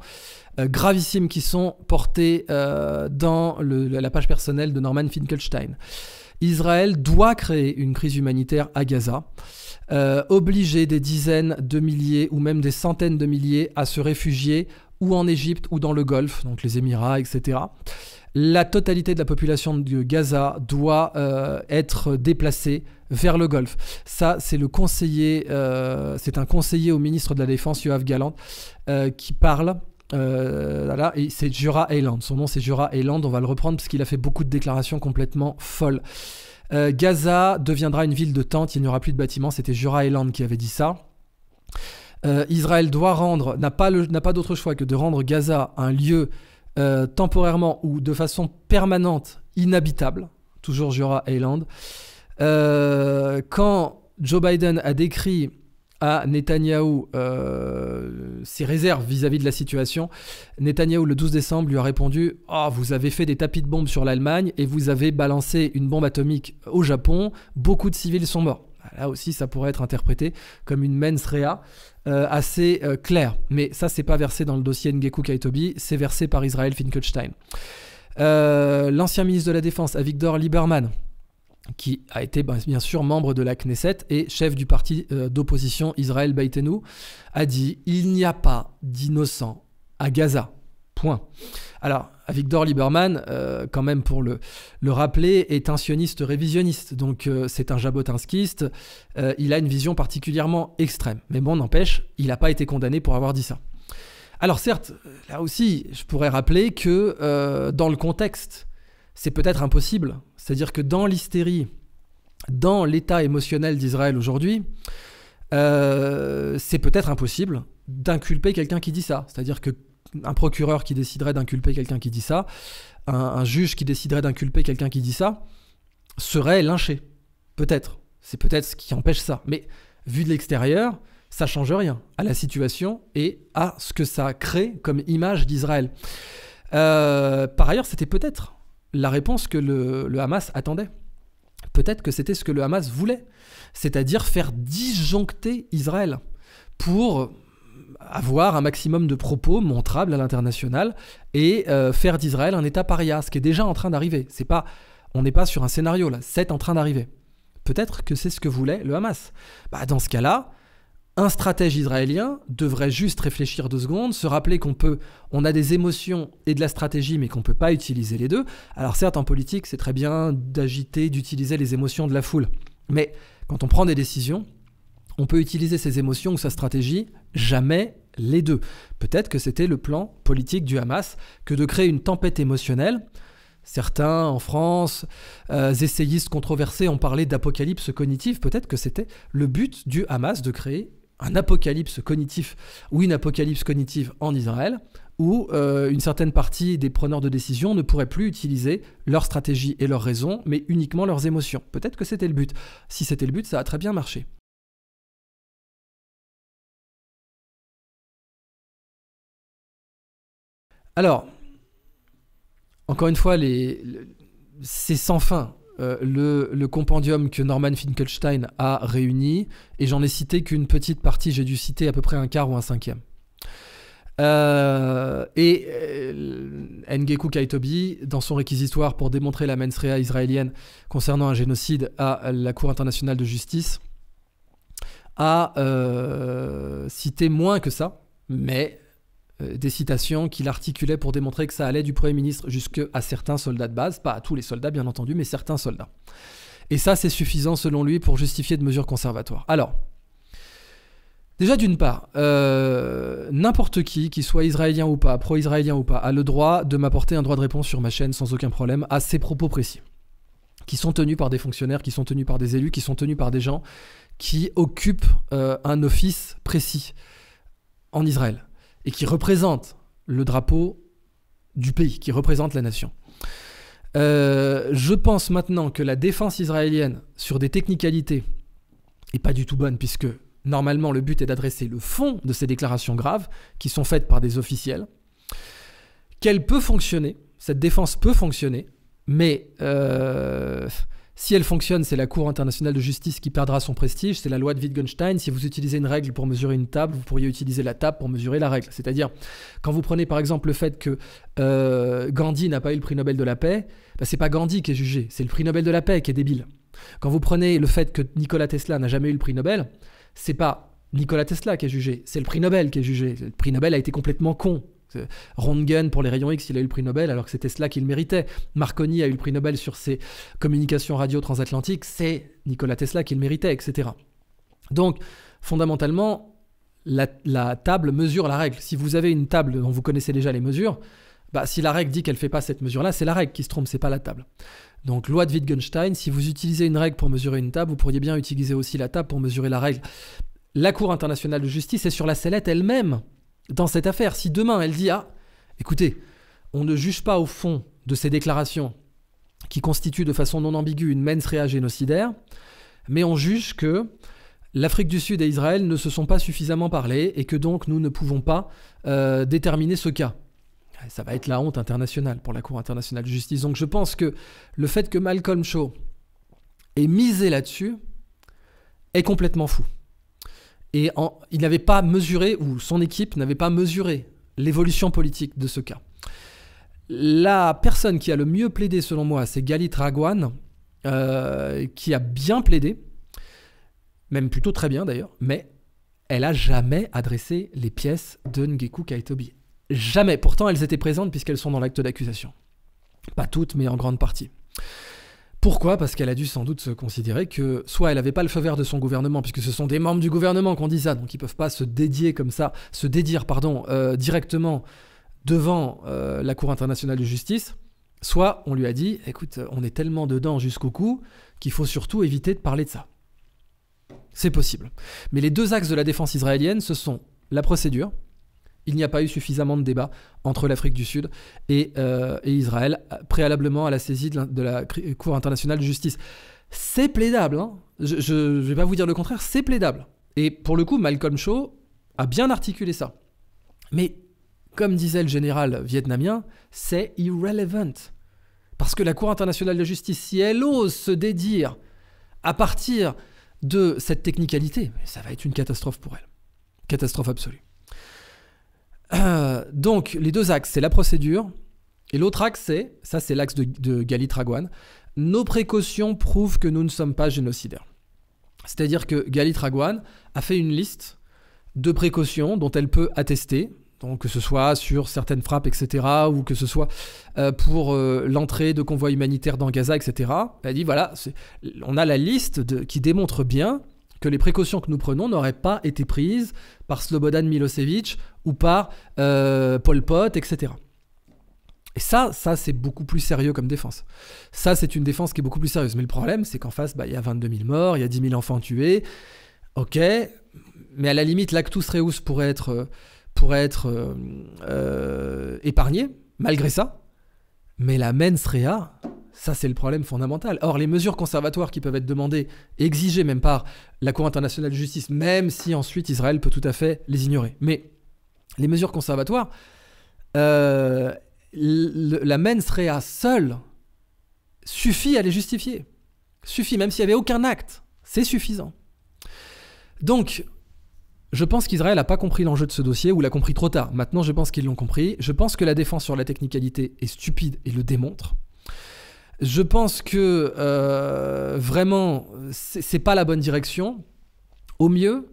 gravissimes qui sont portées dans la page personnelle de Norman Finkelstein. Israël doit créer une crise humanitaire à Gaza, obliger des dizaines de milliers ou même des centaines de milliers à se réfugier ou en Égypte ou dans le Golfe, donc les Émirats, etc. La totalité de la population de Gaza doit être déplacée vers le Golfe. Ça, c'est le conseiller, c'est un conseiller au ministre de la Défense, Yoav Gallant, qui parle. Et c'est Jura Eyland. Son nom, c'est Jura Eyland. On va le reprendre parce qu'il a fait beaucoup de déclarations complètement folles. Gaza deviendra une ville de tentes, il n'y aura plus de bâtiments. C'était Jura Eyland qui avait dit ça. Israël n'a pas d'autre choix que de rendre Gaza un lieu temporairement ou de façon permanente inhabitable. Toujours Jura Eyland. Quand Joe Biden a décrit à Netanyahou ses réserves vis-à-vis de la situation, Netanyahou, le 12 décembre, lui a répondu « Oh, vous avez fait des tapis de bombes sur l'Allemagne et vous avez balancé une bombe atomique au Japon. Beaucoup de civils sont morts. » Là aussi, ça pourrait être interprété comme une mens rea assez claire. Mais ça, c'est pas versé dans le dossier Ngekou Kaitobi, c'est versé par Israël Finkelstein. L'ancien ministre de la Défense, Avigdor Lieberman, qui a été bien sûr membre de la Knesset et chef du parti d'opposition Israël Beitenu, a dit « Il n'y a pas d'innocents à Gaza. Point. » Alors, Avigdor Lieberman, quand même pour le rappeler, est un sioniste révisionniste, donc c'est un jabotinskiste, il a une vision particulièrement extrême. Mais bon, n'empêche, il n'a pas été condamné pour avoir dit ça. Alors certes, là aussi, je pourrais rappeler que dans le contexte, c'est peut-être impossible. C'est-à-dire que dans l'hystérie, dans l'état émotionnel d'Israël aujourd'hui, c'est peut-être impossible d'inculper quelqu'un qui dit ça. C'est-à-dire qu'un procureur qui déciderait d'inculper quelqu'un qui dit ça, un juge qui déciderait d'inculper quelqu'un qui dit ça, serait lynché. Peut-être. C'est peut-être ce qui empêche ça. Mais vu de l'extérieur, ça ne change rien à la situation et à ce que ça crée comme image d'Israël. Par ailleurs, c'était peut-être la réponse que le Hamas attendait. Peut-être que c'était ce que le Hamas voulait, c'est-à-dire faire disjoncter Israël pour avoir un maximum de propos montrables à l'international et faire d'Israël un État paria, ce qui est déjà en train d'arriver. On n'est pas sur un scénario là, c'est en train d'arriver. Peut-être que c'est ce que voulait le Hamas. Dans ce cas-là, un stratège israélien devrait juste réfléchir 2 secondes, se rappeler on a des émotions et de la stratégie, mais qu'on ne peut pas utiliser les deux. Alors certes, en politique, c'est très bien d'agiter, d'utiliser les émotions de la foule. Mais quand on prend des décisions, on peut utiliser ses émotions ou sa stratégie, jamais les deux. Peut-être que c'était le plan politique du Hamas que de créer une tempête émotionnelle. Certains, en France, essayistes controversés ont parlé d'apocalypse cognitive. Peut-être que c'était le but du Hamas de créer un apocalypse cognitif ou une apocalypse cognitive en Israël, où une certaine partie des preneurs de décision ne pourraient plus utiliser leur stratégie et leur raison, mais uniquement leurs émotions. Peut-être que c'était le but. Si c'était le but, ça a très bien marché. Alors, encore une fois, c'est sans fin. Le compendium que Norman Finkelstein a réuni, et j'en ai cité qu'une petite partie, j'ai dû citer à peu près un quart ou un cinquième. Ngekou Kaitobi, dans son réquisitoire pour démontrer la mens rea israélienne concernant un génocide à la Cour internationale de justice, a cité moins que ça, mais des citations qu'il articulait pour démontrer que ça allait du Premier ministre jusqu'à certains soldats de base, pas à tous les soldats bien entendu, mais certains soldats. Et ça, c'est suffisant selon lui pour justifier de mesures conservatoires. Alors, déjà d'une part, n'importe qui soit israélien ou pas, pro-israélien ou pas, a le droit de m'apporter un droit de réponse sur ma chaîne sans aucun problème à ces propos précis, qui sont tenus par des fonctionnaires, qui sont tenus par des élus, qui sont tenus par des gens qui occupent un office précis en Israël et qui représentent le drapeau du pays, qui représente la nation. Je pense maintenant que la défense israélienne sur des technicalités n'est pas du tout bonne, puisque normalement le but est d'adresser le fond de ces déclarations graves qui sont faites par des officiels, qu'elle peut fonctionner, cette défense peut fonctionner, mais si elle fonctionne, c'est la Cour internationale de justice qui perdra son prestige, c'est la loi de Wittgenstein. Si vous utilisez une règle pour mesurer une table, vous pourriez utiliser la table pour mesurer la règle. C'est-à-dire, quand vous prenez par exemple le fait que Gandhi n'a pas eu le prix Nobel de la paix, c'est pas Gandhi qui est jugé, c'est le prix Nobel de la paix qui est débile. Quand vous prenez le fait que Nikola Tesla n'a jamais eu le prix Nobel, c'est pas Nikola Tesla qui est jugé, c'est le prix Nobel qui est jugé. Le prix Nobel a été complètement con. Röntgen pour les rayons X, il a eu le prix Nobel alors que c'était Tesla qui le méritait. Marconi a eu le prix Nobel sur ses communications radio transatlantiques, c'est Nikola Tesla qui le méritait, etc. Donc, fondamentalement, la table mesure la règle. Si vous avez une table dont vous connaissez déjà les mesures, si la règle dit qu'elle ne fait pas cette mesure-là, c'est la règle qui se trompe, c'est pas la table. Donc, loi de Wittgenstein, si vous utilisez une règle pour mesurer une table, vous pourriez bien utiliser aussi la table pour mesurer la règle. La Cour internationale de justice est sur la sellette elle-même dans cette affaire. Si demain elle dit « Ah, écoutez, on ne juge pas au fond de ces déclarations qui constituent de façon non ambiguë une mens rea génocidaire, mais on juge que l'Afrique du Sud et Israël ne se sont pas suffisamment parlé et que donc nous ne pouvons pas déterminer ce cas. Ça va être la honte internationale pour la Cour internationale de justice. Donc je pense que le fait que Malcolm Shaw ait misé là-dessus est complètement fou. Et il n'avait pas mesuré, ou son équipe n'avait pas mesuré l'évolution politique de ce cas. La personne qui a le mieux plaidé, selon moi, c'est Galit Ragwan, qui a bien plaidé, même plutôt très bien d'ailleurs, mais elle n'a jamais adressé les pièces de Ngeku Kaitobi. Jamais. Pourtant, elles étaient présentes puisqu'elles sont dans l'acte d'accusation. Pas toutes, mais en grande partie. Pourquoi ? Parce qu'elle a dû sans doute se considérer que soit elle n'avait pas le feu vert de son gouvernement, puisque ce sont des membres du gouvernement qu'on dit ça, donc ils ne peuvent pas se dédire directement devant la Cour internationale de justice, soit on lui a dit, écoute, on est tellement dedans jusqu'au cou qu'il faut surtout éviter de parler de ça. C'est possible. Mais les deux axes de la défense israélienne, ce sont la procédure. Il n'y a pas eu suffisamment de débat entre l'Afrique du Sud et Israël préalablement à la saisie de la Cour internationale de justice. C'est plaidable, hein. Je ne vais pas vous dire le contraire, c'est plaidable. Et pour le coup, Malcolm Shaw a bien articulé ça. Mais comme disait le général vietnamien, c'est irrelevant. Parce que la Cour internationale de justice, si elle ose se dédire à partir de cette technicalité, ça va être une catastrophe pour elle. Catastrophe absolue. Donc, les deux axes, c'est la procédure, et l'autre axe, c'est l'axe de Galit Ragwan. Nos précautions prouvent que nous ne sommes pas génocidaires. C'est-à-dire que Galit Ragwan a fait une liste de précautions dont elle peut attester, donc que ce soit sur certaines frappes, etc., ou que ce soit pour l'entrée de convois humanitaires dans Gaza, etc. Elle a dit, voilà, on a la liste qui démontre bien que les précautions que nous prenons n'auraient pas été prises par Slobodan Milosevic ou par Pol Pot, etc. Et ça c'est beaucoup plus sérieux comme défense. Ça, c'est une défense qui est beaucoup plus sérieuse. Mais le problème, c'est qu'en face, il y a 22 000 morts, il y a 10 000 enfants tués. Ok, mais à la limite, l'actus reus pourrait être épargné, malgré ça. Mais la mens rea, ça, c'est le problème fondamental. Or, les mesures conservatoires qui peuvent être demandées, exigées même par la Cour internationale de justice, même si ensuite Israël peut tout à fait les ignorer. Mais les mesures conservatoires, la mens rea seule suffit à les justifier. Suffit, même s'il n'y avait aucun acte. C'est suffisant. Donc, je pense qu'Israël n'a pas compris l'enjeu de ce dossier, ou l'a compris trop tard. Maintenant, je pense qu'ils l'ont compris. Je pense que la défense sur la technicalité est stupide et le démontre. Je pense que vraiment, c'est pas la bonne direction. Au mieux,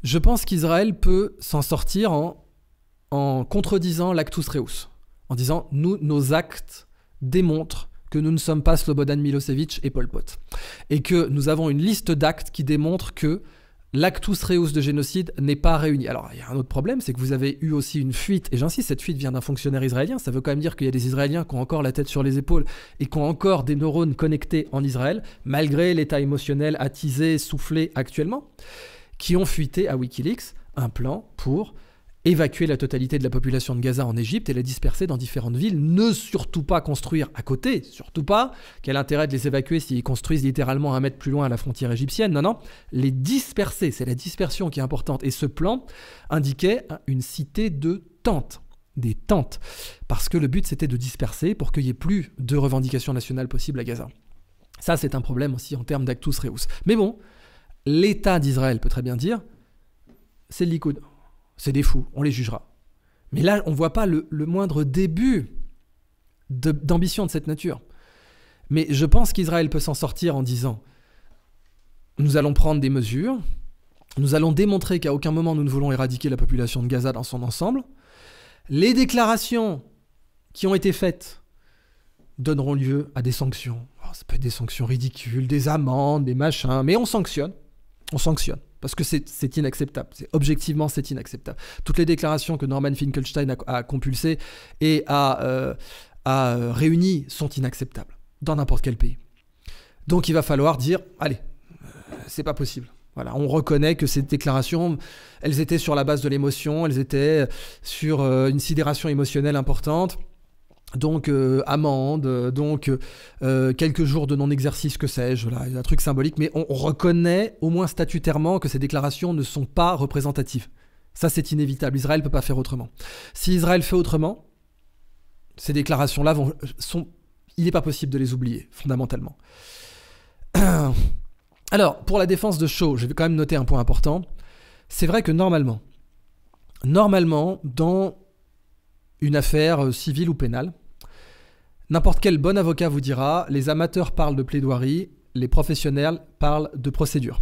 je pense qu'Israël peut s'en sortir en contredisant l'actus reus, en disant nos actes démontrent que nous ne sommes pas Slobodan Milosevic et Pol Pot, et que nous avons une liste d'actes qui démontrent que l'actus reus de génocide n'est pas réuni. Alors, il y a un autre problème, c'est que vous avez eu aussi une fuite, et j'insiste, cette fuite vient d'un fonctionnaire israélien. Ça veut quand même dire qu'il y a des Israéliens qui ont encore la tête sur les épaules et qui ont encore des neurones connectés en Israël, malgré l'état émotionnel attisé, soufflé actuellement, qui ont fuité à Wikileaks un plan pour évacuer la totalité de la population de Gaza en Égypte et la disperser dans différentes villes. Ne surtout pas construire à côté, surtout pas. Quel intérêt de les évacuer s'ils construisent littéralement 1 mètre plus loin à la frontière égyptienne ? Non, les disperser, c'est la dispersion qui est importante. Et ce plan indiquait une cité de tentes, des tentes, parce que le but c'était de disperser pour qu'il n'y ait plus de revendications nationales possibles à Gaza. Ça, c'est un problème aussi en termes d'actus reus. Mais bon, l'État d'Israël peut très bien dire, c'est le Likoud. C'est des fous, on les jugera. Mais là, on ne voit pas le moindre début d'ambition de cette nature. Mais je pense qu'Israël peut s'en sortir en disant « Nous allons prendre des mesures, nous allons démontrer qu'à aucun moment nous ne voulons éradiquer la population de Gaza dans son ensemble. Les déclarations qui ont été faites donneront lieu à des sanctions. Oh, ça peut être des sanctions ridicules, des amendes, des machins, mais on sanctionne. On sanctionne. Parce que c'est inacceptable. Objectivement, c'est inacceptable. Toutes les déclarations que Norman Finkelstein a compulsées et a réunies sont inacceptables dans n'importe quel pays. Donc il va falloir dire, allez, c'est pas possible. Voilà, on reconnaît que ces déclarations, elles étaient sur la base de l'émotion, elles étaient sur une sidération émotionnelle importante. Donc amende, donc quelques jours de non-exercice, que sais-je, voilà, un truc symbolique, mais on reconnaît au moins statutairement que ces déclarations ne sont pas représentatives. Ça, c'est inévitable. Israël ne peut pas faire autrement. Si Israël fait autrement, ces déclarations-là il n'est pas possible de les oublier, fondamentalement. Alors, pour la défense de Shaw, je vais quand même noter un point important. C'est vrai que normalement, dans une affaire civile ou pénale, n'importe quel bon avocat vous dira, les amateurs parlent de plaidoirie, les professionnels parlent de procédure.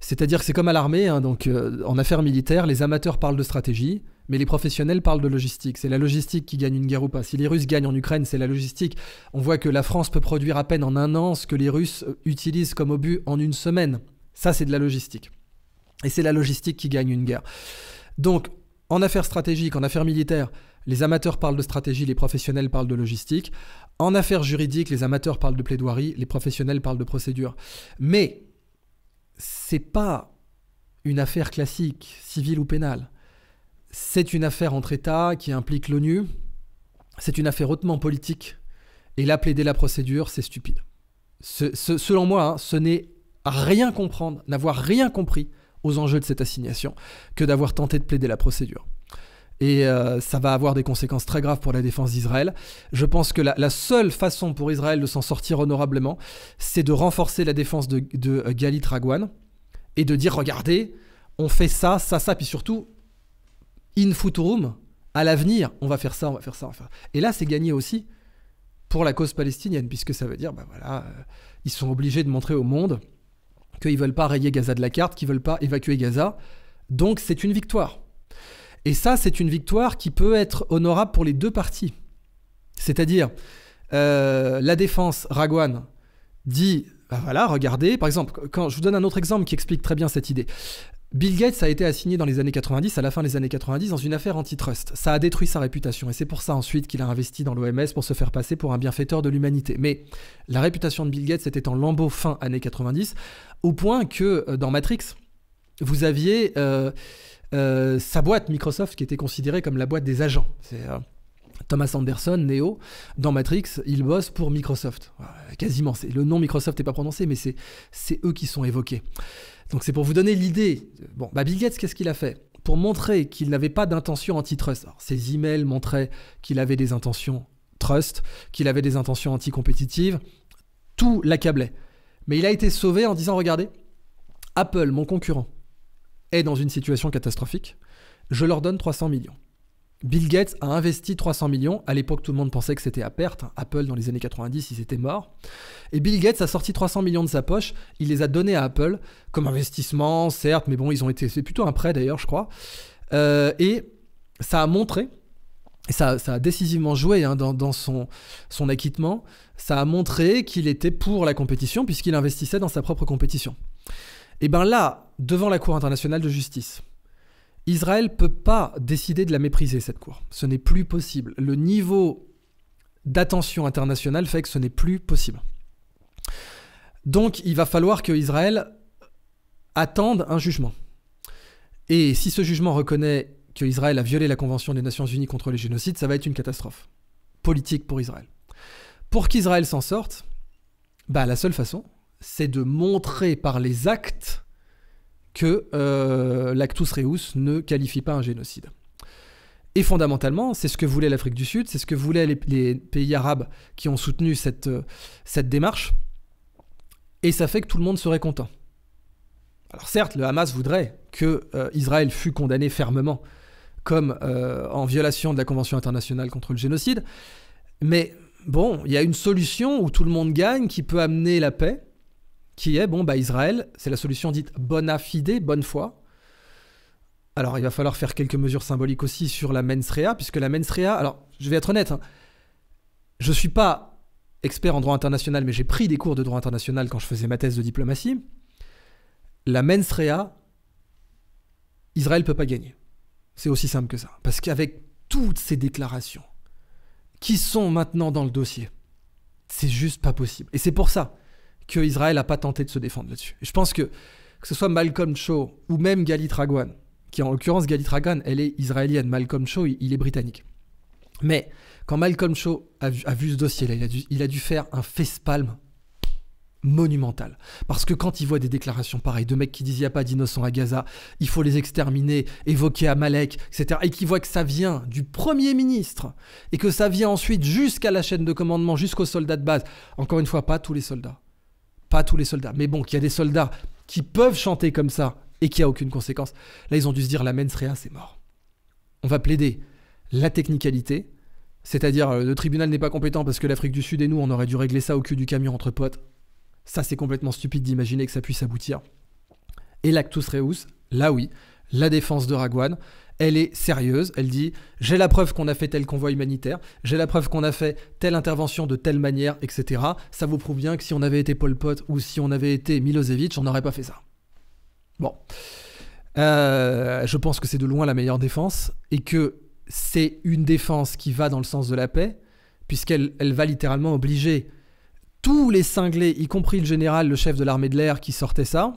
C'est-à-dire que c'est comme à l'armée, hein, donc en affaires militaires, les amateurs parlent de stratégie, mais les professionnels parlent de logistique. C'est la logistique qui gagne une guerre ou pas. Si les Russes gagnent en Ukraine, c'est la logistique. On voit que la France peut produire à peine en 1 an ce que les Russes utilisent comme obus en 1 semaine. Ça, c'est de la logistique. Et c'est la logistique qui gagne une guerre. Donc, en affaires stratégiques, en affaires militaires, les amateurs parlent de stratégie, les professionnels parlent de logistique. En affaires juridiques, les amateurs parlent de plaidoirie, les professionnels parlent de procédure. Mais c'est pas une affaire classique, civile ou pénale. C'est une affaire entre États qui implique l'ONU. C'est une affaire hautement politique. Et là, plaider la procédure, c'est stupide. Selon moi, hein, ce n'est rien comprendre, n'avoir rien compris aux enjeux de cette assignation que d'avoir tenté de plaider la procédure. Et ça va avoir des conséquences très graves pour la défense d'Israël. Je pense que la seule façon pour Israël de s'en sortir honorablement, c'est de renforcer la défense de Galit Ragouane et de dire, regardez, on fait ça, puis surtout, in futurum, à l'avenir, on va faire ça, on va faire ça, on va faire ça. Et là, c'est gagné aussi pour la cause palestinienne, puisque ça veut dire, ils sont obligés de montrer au monde qu'ils ne veulent pas rayer Gaza de la carte, qu'ils ne veulent pas évacuer Gaza. Donc, c'est une victoire. Et ça, c'est une victoire qui peut être honorable pour les deux parties. C'est-à-dire, la défense, Ragouane, dit, regardez, par exemple, je vous donne un autre exemple qui explique très bien cette idée. Bill Gates a été assigné dans les années 90, à la fin des années 90, dans une affaire antitrust. Ça a détruit sa réputation, et c'est pour ça ensuite qu'il a investi dans l'OMS pour se faire passer pour un bienfaiteur de l'humanité. Mais la réputation de Bill Gates était en lambeaux fin années 90, au point que dans Matrix, vous aviez sa boîte Microsoft qui était considérée comme la boîte des agents. C'est Thomas Anderson, Neo, dans Matrix, il bosse pour Microsoft. Quasiment, le nom Microsoft n'est pas prononcé, mais c'est eux qui sont évoqués. Donc c'est pour vous donner l'idée. Bon, Bill Gates, qu'est-ce qu'il a fait? Pour montrer qu'il n'avait pas d'intention antitrust. Alors, ses emails montraient qu'il avait des intentions trust, qu'il avait des intentions anticompétitives. Tout l'accablait. Mais il a été sauvé en disant, regardez, Apple, mon concurrent, est dans une situation catastrophique. Je leur donne 300 millions. Bill Gates a investi 300 millions. À l'époque, tout le monde pensait que c'était à perte. Apple, dans les années 90, ils étaient morts. Et Bill Gates a sorti 300 millions de sa poche. Il les a donnés à Apple comme investissement, certes, mais bon, c'est plutôt un prêt d'ailleurs, je crois. Et ça a montré, et ça a décisivement joué dans son acquittement, ça a montré qu'il était pour la compétition puisqu'il investissait dans sa propre compétition. Et bien là, devant la Cour internationale de justice, Israël ne peut pas décider de la mépriser, cette cour. Ce n'est plus possible. Le niveau d'attention internationale fait que ce n'est plus possible. Donc, il va falloir que Israël attende un jugement. Et si ce jugement reconnaît qu'Israël a violé la Convention des Nations Unies contre les génocides, ça va être une catastrophe politique pour Israël. Pour qu'Israël s'en sorte, la seule façon, c'est de montrer par les actes que l'actus reus ne qualifie pas un génocide. Et fondamentalement, c'est ce que voulait l'Afrique du Sud, c'est ce que voulaient les pays arabes qui ont soutenu cette démarche, et ça fait que tout le monde serait content. Alors certes, le Hamas voudrait que Israël fût condamné fermement comme en violation de la Convention internationale contre le génocide, mais bon, il y a une solution où tout le monde gagne, qui peut amener la paix, qui est, Israël, c'est la solution dite bona fide, bonne foi. Alors, il va falloir faire quelques mesures symboliques aussi sur la mens rea, puisque la mens rea, alors, je vais être honnête, je ne suis pas expert en droit international, mais j'ai pris des cours de droit international quand je faisais ma thèse de diplomatie. La mens rea, Israël ne peut pas gagner. C'est aussi simple que ça. Parce qu'avec toutes ces déclarations qui sont maintenant dans le dossier, c'est juste pas possible. Et c'est pour ça qu'Israël n'a pas tenté de se défendre là-dessus. Et je pense que ce soit Malcolm Shaw ou même Galit Ragouane, qui en l'occurrence, Galit Ragouane, elle est israélienne, Malcolm Shaw, il est britannique. Mais quand Malcolm Shaw a vu ce dossier-là, il a dû faire un face-palm monumental. Parce que quand il voit des déclarations pareilles de mecs qui disent il n'y a pas d'innocents à Gaza, il faut les exterminer, évoquer Amalek, etc. Et qu'il voit que ça vient du Premier ministre et que ça vient ensuite jusqu'à la chaîne de commandement, jusqu'aux soldats de base. Encore une fois, pas tous les soldats. Pas tous les soldats. Mais bon, qu'il y a des soldats qui peuvent chanter comme ça et qu'il n'y a aucune conséquence. Là, ils ont dû se dire la mens rea, c'est mort. On va plaider la technicalité, c'est-à-dire le tribunal n'est pas compétent parce que l'Afrique du Sud et nous, on aurait dû régler ça au cul du camion entre potes. Ça, c'est complètement stupide d'imaginer que ça puisse aboutir. Et l'actus reus, là oui, la défense de Ragouane, elle est sérieuse. Elle dit « J'ai la preuve qu'on a fait tel convoi humanitaire, j'ai la preuve qu'on a fait telle intervention de telle manière, etc. Ça vous prouve bien que si on avait été Pol Pot ou si on avait été Milosevic, on n'aurait pas fait ça. » Bon. Je pense que c'est de loin la meilleure défense et que c'est une défense qui va dans le sens de la paix, puisqu'elle va littéralement obliger tous les cinglés, y compris le général, le chef de l'armée de l'air qui sortait ça,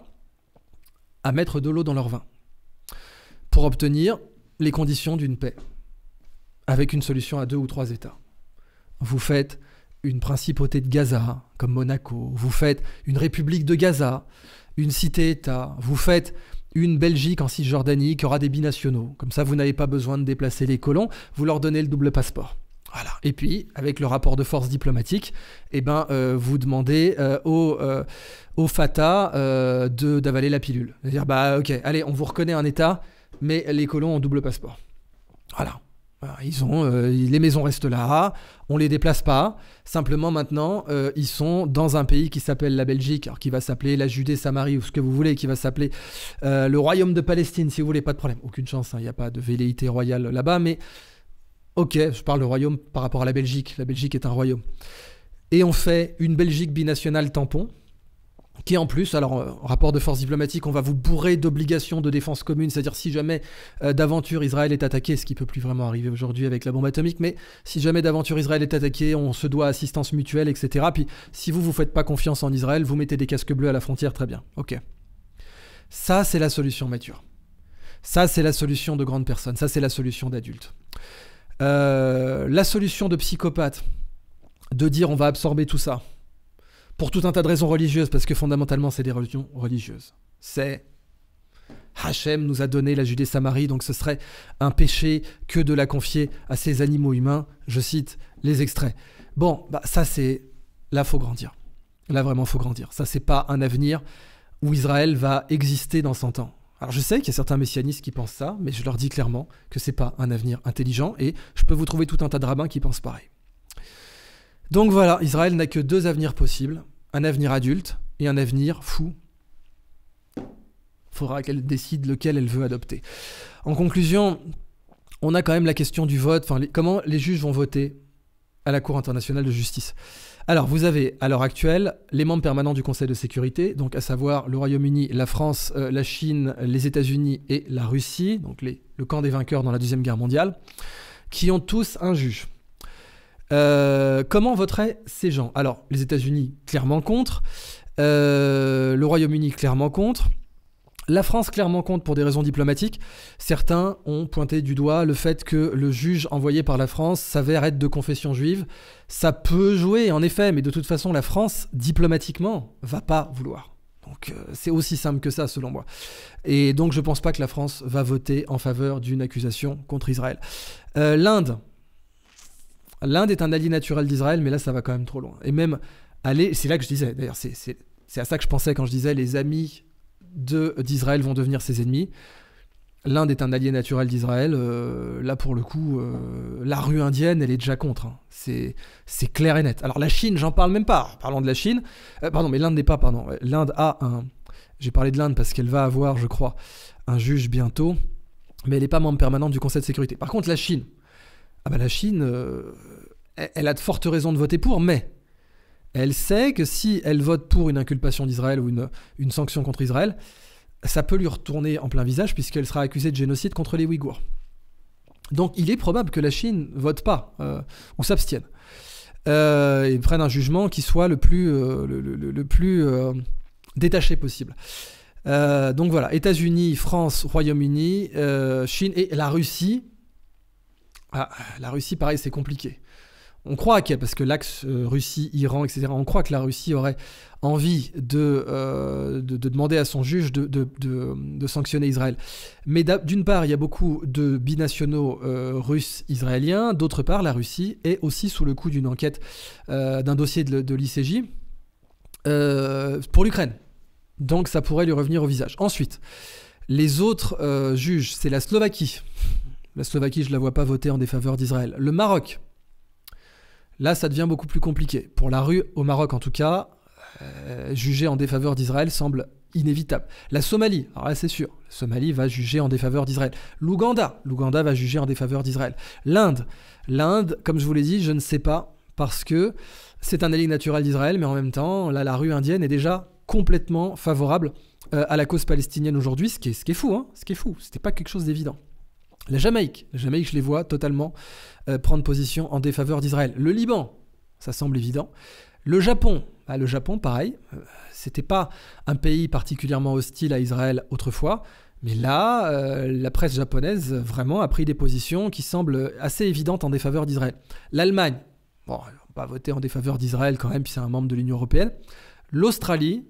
à mettre de l'eau dans leur vin pour obtenir les conditions d'une paix avec une solution à 2 ou 3 États. Vous faites une principauté de Gaza, comme Monaco, vous faites une république de Gaza, une cité-État, vous faites une Belgique en Cisjordanie qui aura des binationaux. Comme ça, vous n'avez pas besoin de déplacer les colons, vous leur donnez le double passeport. Voilà. Et puis, avec le rapport de force diplomatique, vous demandez au Fatah d'avaler la pilule. C'est-à-dire, ok, allez, on vous reconnaît un État, mais les colons ont double passeport. Voilà. Les maisons restent là, on les déplace pas. Simplement, maintenant, ils sont dans un pays qui s'appelle la Belgique, alors qui va s'appeler la Judée-Samarie, ou ce que vous voulez, qui va s'appeler le Royaume de Palestine, si vous voulez, pas de problème. Aucune chance, il n'y a pas de velléité royale là-bas, mais... Ok, je parle de royaume par rapport à la Belgique. La Belgique est un royaume. Et on fait une Belgique binationale tampon, qui en plus, alors rapport de force diplomatique, on va vous bourrer d'obligations de défense commune, c'est-à-dire si jamais d'aventure Israël est attaqué, ce qui peut plus vraiment arriver aujourd'hui avec la bombe atomique, mais si jamais d'aventure Israël est attaqué, on se doit assistance mutuelle, etc. Puis si vous faites pas confiance en Israël, vous mettez des casques bleus à la frontière, très bien. Ok. Ça, c'est la solution mature. Ça, c'est la solution de grandes personnes. Ça, c'est la solution d'adultes. La solution de psychopathe de dire on va absorber tout ça pour tout un tas de raisons religieuses, parce que fondamentalement c'est des religions religieuses, c'est Hachem nous a donné la Judée-Samarie, donc ce serait un péché que de la confier à ces animaux humains. Je cite les extraits. Bon, ça c'est... Là faut grandir. Là vraiment faut grandir. Ça c'est pas un avenir où Israël va exister dans 100 ans. Alors je sais qu'il y a certains messianistes qui pensent ça, mais je leur dis clairement que c'est pas un avenir intelligent, et je peux vous trouver tout un tas de rabbins qui pensent pareil. Donc voilà, Israël n'a que 2 avenirs possibles, un avenir adulte et un avenir fou. Faudra qu'elle décide lequel elle veut adopter. En conclusion, on a quand même la question du vote, comment les juges vont voter à la Cour internationale de justice. Alors, vous avez, à l'heure actuelle, les membres permanents du Conseil de sécurité, donc à savoir le Royaume-Uni, la France, la Chine, les États-Unis et la Russie, donc le camp des vainqueurs dans la Deuxième Guerre mondiale, qui ont tous un juge. Comment voteraient ces gens? Alors, les États-Unis, clairement contre. Le Royaume-Uni, clairement contre. La France, clairement contre pour des raisons diplomatiques. Certains ont pointé du doigt le fait que le juge envoyé par la France s'avère être de confession juive. Ça peut jouer, en effet, mais de toute façon, la France, diplomatiquement, va pas vouloir. Donc, c'est aussi simple que ça, selon moi. Et donc, je pense pas que la France va voter en faveur d'une accusation contre Israël. L'Inde est un allié naturel d'Israël, mais là, ça va quand même trop loin. Et même, c'est là que je disais, d'ailleurs, c'est à ça que je pensais quand je disais les amis d'Israël vont devenir ses ennemis. L'Inde est un allié naturel d'Israël. Là, pour le coup, la rue indienne, elle est déjà contre. Hein. C'est clair et net. Alors, la Chine, j'en parle même pas. Parlons de la Chine. Mais l'Inde n'est pas, L'Inde a un... J'ai parlé de l'Inde parce qu'elle va avoir, je crois, un juge bientôt. Mais elle n'est pas membre permanente du Conseil de sécurité. Par contre, la Chine... la Chine, elle a de fortes raisons de voter pour, mais... Elle sait que si elle vote pour une inculpation d'Israël ou une sanction contre Israël, ça peut lui retourner en plein visage puisqu'elle sera accusée de génocide contre les Ouïghours. Donc il est probable que la Chine ne vote pas ou s'abstienne et prenne un jugement qui soit le plus détaché possible. Donc voilà, États-Unis, France, Royaume-Uni, Chine et la Russie. Ah, la Russie, pareil, c'est compliqué. On croit parce que l'axe Russie, Iran, etc., on croit que la Russie aurait envie de demander à son juge de sanctionner Israël. Mais d'une part, il y a beaucoup de binationaux russes israéliens. D'autre part, la Russie est aussi sous le coup d'une enquête, d'un dossier de l'ICJ pour l'Ukraine. Donc ça pourrait lui revenir au visage. Ensuite, les autres juges, c'est la Slovaquie. La Slovaquie, je ne la vois pas voter en défaveur d'Israël. Le Maroc. Là, ça devient beaucoup plus compliqué. Pour la rue, au Maroc en tout cas, juger en défaveur d'Israël semble inévitable. La Somalie, alors là c'est sûr, la Somalie va juger en défaveur d'Israël. L'Ouganda va juger en défaveur d'Israël. L'Inde, comme je vous l'ai dit, je ne sais pas, parce que c'est un allié naturel d'Israël, mais en même temps, là, la rue indienne est déjà complètement favorable à la cause palestinienne aujourd'hui, ce qui est fou, hein, ce qui est fou. C'était pas quelque chose d'évident. La Jamaïque, je les vois totalement prendre position en défaveur d'Israël. Le Liban, ça semble évident. Le Japon, pareil, c'était pas un pays particulièrement hostile à Israël autrefois, mais là, la presse japonaise vraiment a pris des positions qui semblent assez évidentes en défaveur d'Israël. L'Allemagne, bon, on va voter en défaveur d'Israël quand même, puis c'est un membre de l'Union européenne. L'Australie,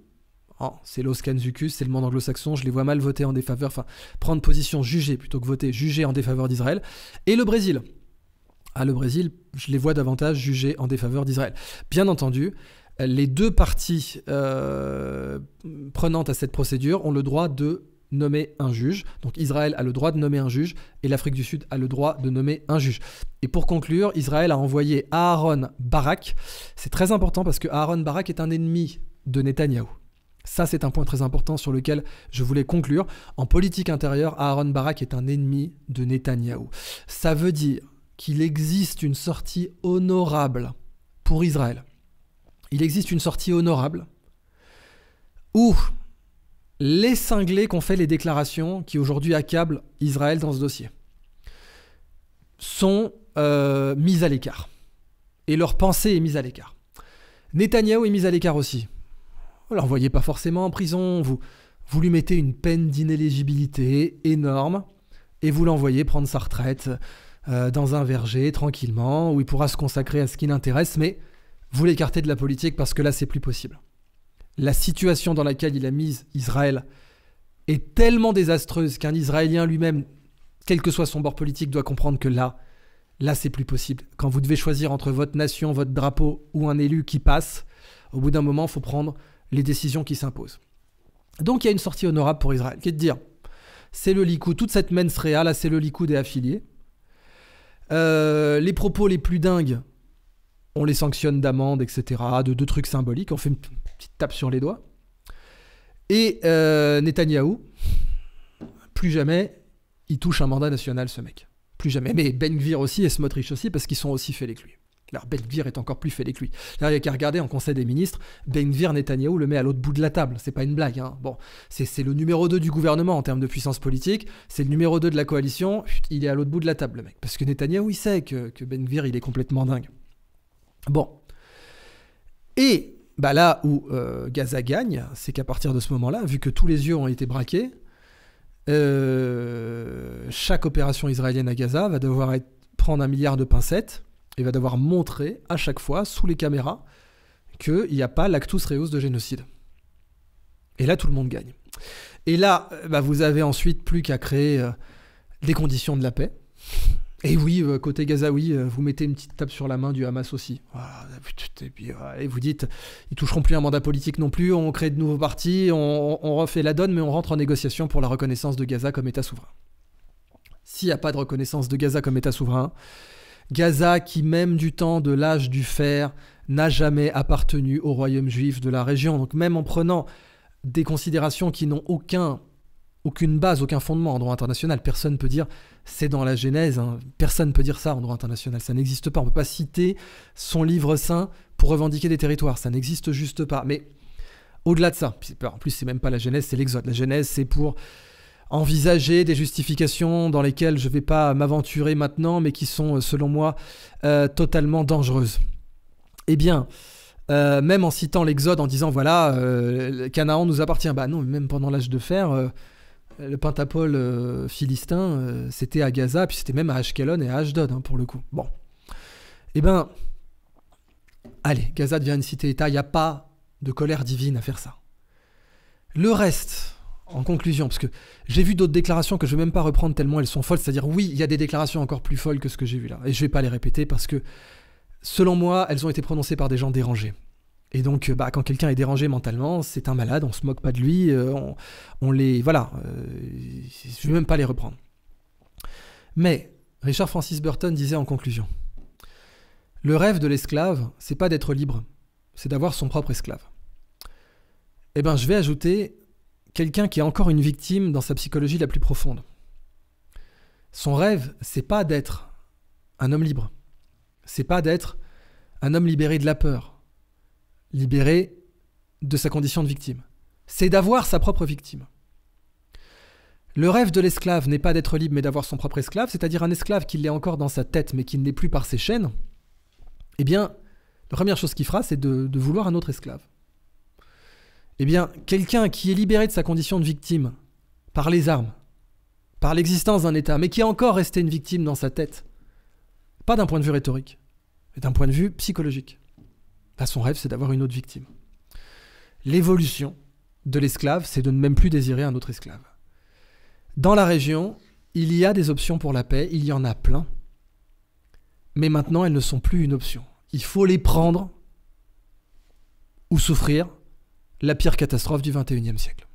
c'est l'Oscanzucus, c'est le monde anglo-saxon, je les vois mal voter en défaveur, enfin prendre position, juger plutôt que voter, juger en défaveur d'Israël. Et le Brésil. Le Brésil, je les vois davantage juger en défaveur d'Israël. Bien entendu, les deux parties prenantes à cette procédure ont le droit de nommer un juge. Donc Israël a le droit de nommer un juge et l'Afrique du Sud a le droit de nommer un juge. Et pour conclure, Israël a envoyé Aaron Barak. C'est très important parce que Aaron Barak est un ennemi de Netanyahou. Ça, c'est un point très important sur lequel je voulais conclure. En politique intérieure, Aaron Barak est un ennemi de Netanyahou. Ça veut dire qu'il existe une sortie honorable pour Israël. Il existe une sortie honorable où les cinglés qui ont fait les déclarations qui aujourd'hui accablent Israël dans ce dossier sont mis à l'écart. Et leur pensée est mise à l'écart. Netanyahou est mis à l'écart aussi. Vous ne l'envoyez pas forcément en prison, vous lui mettez une peine d'inéligibilité énorme et vous l'envoyez prendre sa retraite dans un verger tranquillement où il pourra se consacrer à ce qui l'intéresse, mais vous l'écartez de la politique parce que là c'est plus possible. La situation dans laquelle il a mis Israël est tellement désastreuse qu'un Israélien lui-même, quel que soit son bord politique, doit comprendre que là c'est plus possible. Quand vous devez choisir entre votre nation, votre drapeau ou un élu qui passe, au bout d'un moment il faut prendre les décisions qui s'imposent. Donc il y a une sortie honorable pour Israël, qui est de dire, c'est le Likoud, toute cette mensréa, là c'est le Likoud et affiliés. Les propos les plus dingues, on les sanctionne d'amende, etc., de trucs symboliques, on fait une petite tape sur les doigts. Et Netanyahou, plus jamais, il touche un mandat national, ce mec. Plus jamais. Mais Ben Gvir aussi et Smotrich aussi, parce qu'ils sont aussi fêlés que lui. Alors Ben Gvir est encore plus fêlé que lui. Là, il y a qu'à regarder en Conseil des ministres, Ben Gvir, Netanyahou le met à l'autre bout de la table. C'est pas une blague. Hein. Bon, c'est le numéro 2 du gouvernement en termes de puissance politique. C'est le numéro 2 de la coalition. Il est à l'autre bout de la table, le mec. Parce que Netanyahou, il sait que Ben Gvir, il est complètement dingue. Bon. Et là où Gaza gagne, c'est qu'à partir de ce moment-là, vu que tous les yeux ont été braqués, chaque opération israélienne à Gaza va devoir prendre 1 milliard de pincettes et va devoir montrer à chaque fois, sous les caméras, qu'il n'y a pas l'actus reus de génocide. Et là, tout le monde gagne. Et là, vous avez ensuite plus qu'à créer des conditions de la paix. Et oui, côté gazaoui, vous mettez une petite tape sur la main du Hamas aussi. Voilà. Et puis et vous dites, ils toucheront plus un mandat politique non plus, on crée de nouveaux partis, on refait la donne, mais on rentre en négociation pour la reconnaissance de Gaza comme État souverain. S'il n'y a pas de reconnaissance de Gaza comme État souverain, Gaza, qui même du temps de l'âge du fer, n'a jamais appartenu au royaume juif de la région. Donc même en prenant des considérations qui n'ont aucune base, aucun fondement en droit international, personne ne peut dire c'est dans la Genèse, hein. Personne ne peut dire ça en droit international, ça n'existe pas. On ne peut pas citer son livre saint pour revendiquer des territoires, ça n'existe juste pas. Mais au-delà de ça, en plus c'est même pas la Genèse, c'est l'Exode. La Genèse, c'est pour envisager des justifications dans lesquelles je ne vais pas m'aventurer maintenant, mais qui sont, selon moi, totalement dangereuses. Eh bien, même en citant l'Exode, en disant, voilà, Canaan nous appartient. Non, même pendant l'âge de fer, Le pentapôle philistin, c'était à Gaza, puis c'était même à Ashkelon et à Ashdod, hein, pour le coup. Bon. Eh ben, allez, Gaza devient une cité-État, il n'y a pas de colère divine à faire ça. Le reste, en conclusion, parce que j'ai vu d'autres déclarations que je ne vais même pas reprendre tellement elles sont folles, c'est-à-dire oui, il y a des déclarations encore plus folles que ce que j'ai vu là, et je ne vais pas les répéter parce que, selon moi, elles ont été prononcées par des gens dérangés. Et donc, quand quelqu'un est dérangé mentalement, c'est un malade, on se moque pas de lui, on les... Voilà, je vais même pas les reprendre. Mais, Richard Francis Burton disait en conclusion, le rêve de l'esclave, c'est pas d'être libre, c'est d'avoir son propre esclave. Eh bien, je vais ajouter quelqu'un qui est encore une victime dans sa psychologie la plus profonde. Son rêve, c'est pas d'être un homme libre, c'est pas d'être un homme libéré de la peur, libéré de sa condition de victime. C'est d'avoir sa propre victime. Le rêve de l'esclave n'est pas d'être libre mais d'avoir son propre esclave, c'est-à-dire un esclave qui l'est encore dans sa tête mais qui ne l'est plus par ses chaînes. Eh bien, la première chose qu'il fera, c'est de vouloir un autre esclave. Eh bien, quelqu'un qui est libéré de sa condition de victime par les armes, par l'existence d'un État, mais qui est encore resté une victime dans sa tête, pas d'un point de vue rhétorique, mais d'un point de vue psychologique. Son rêve, c'est d'avoir une autre victime. L'évolution de l'esclave, c'est de ne même plus désirer un autre esclave. Dans la région, il y a des options pour la paix, il y en a plein, mais maintenant, elles ne sont plus une option. Il faut les prendre ou souffrir la pire catastrophe du XXIe siècle.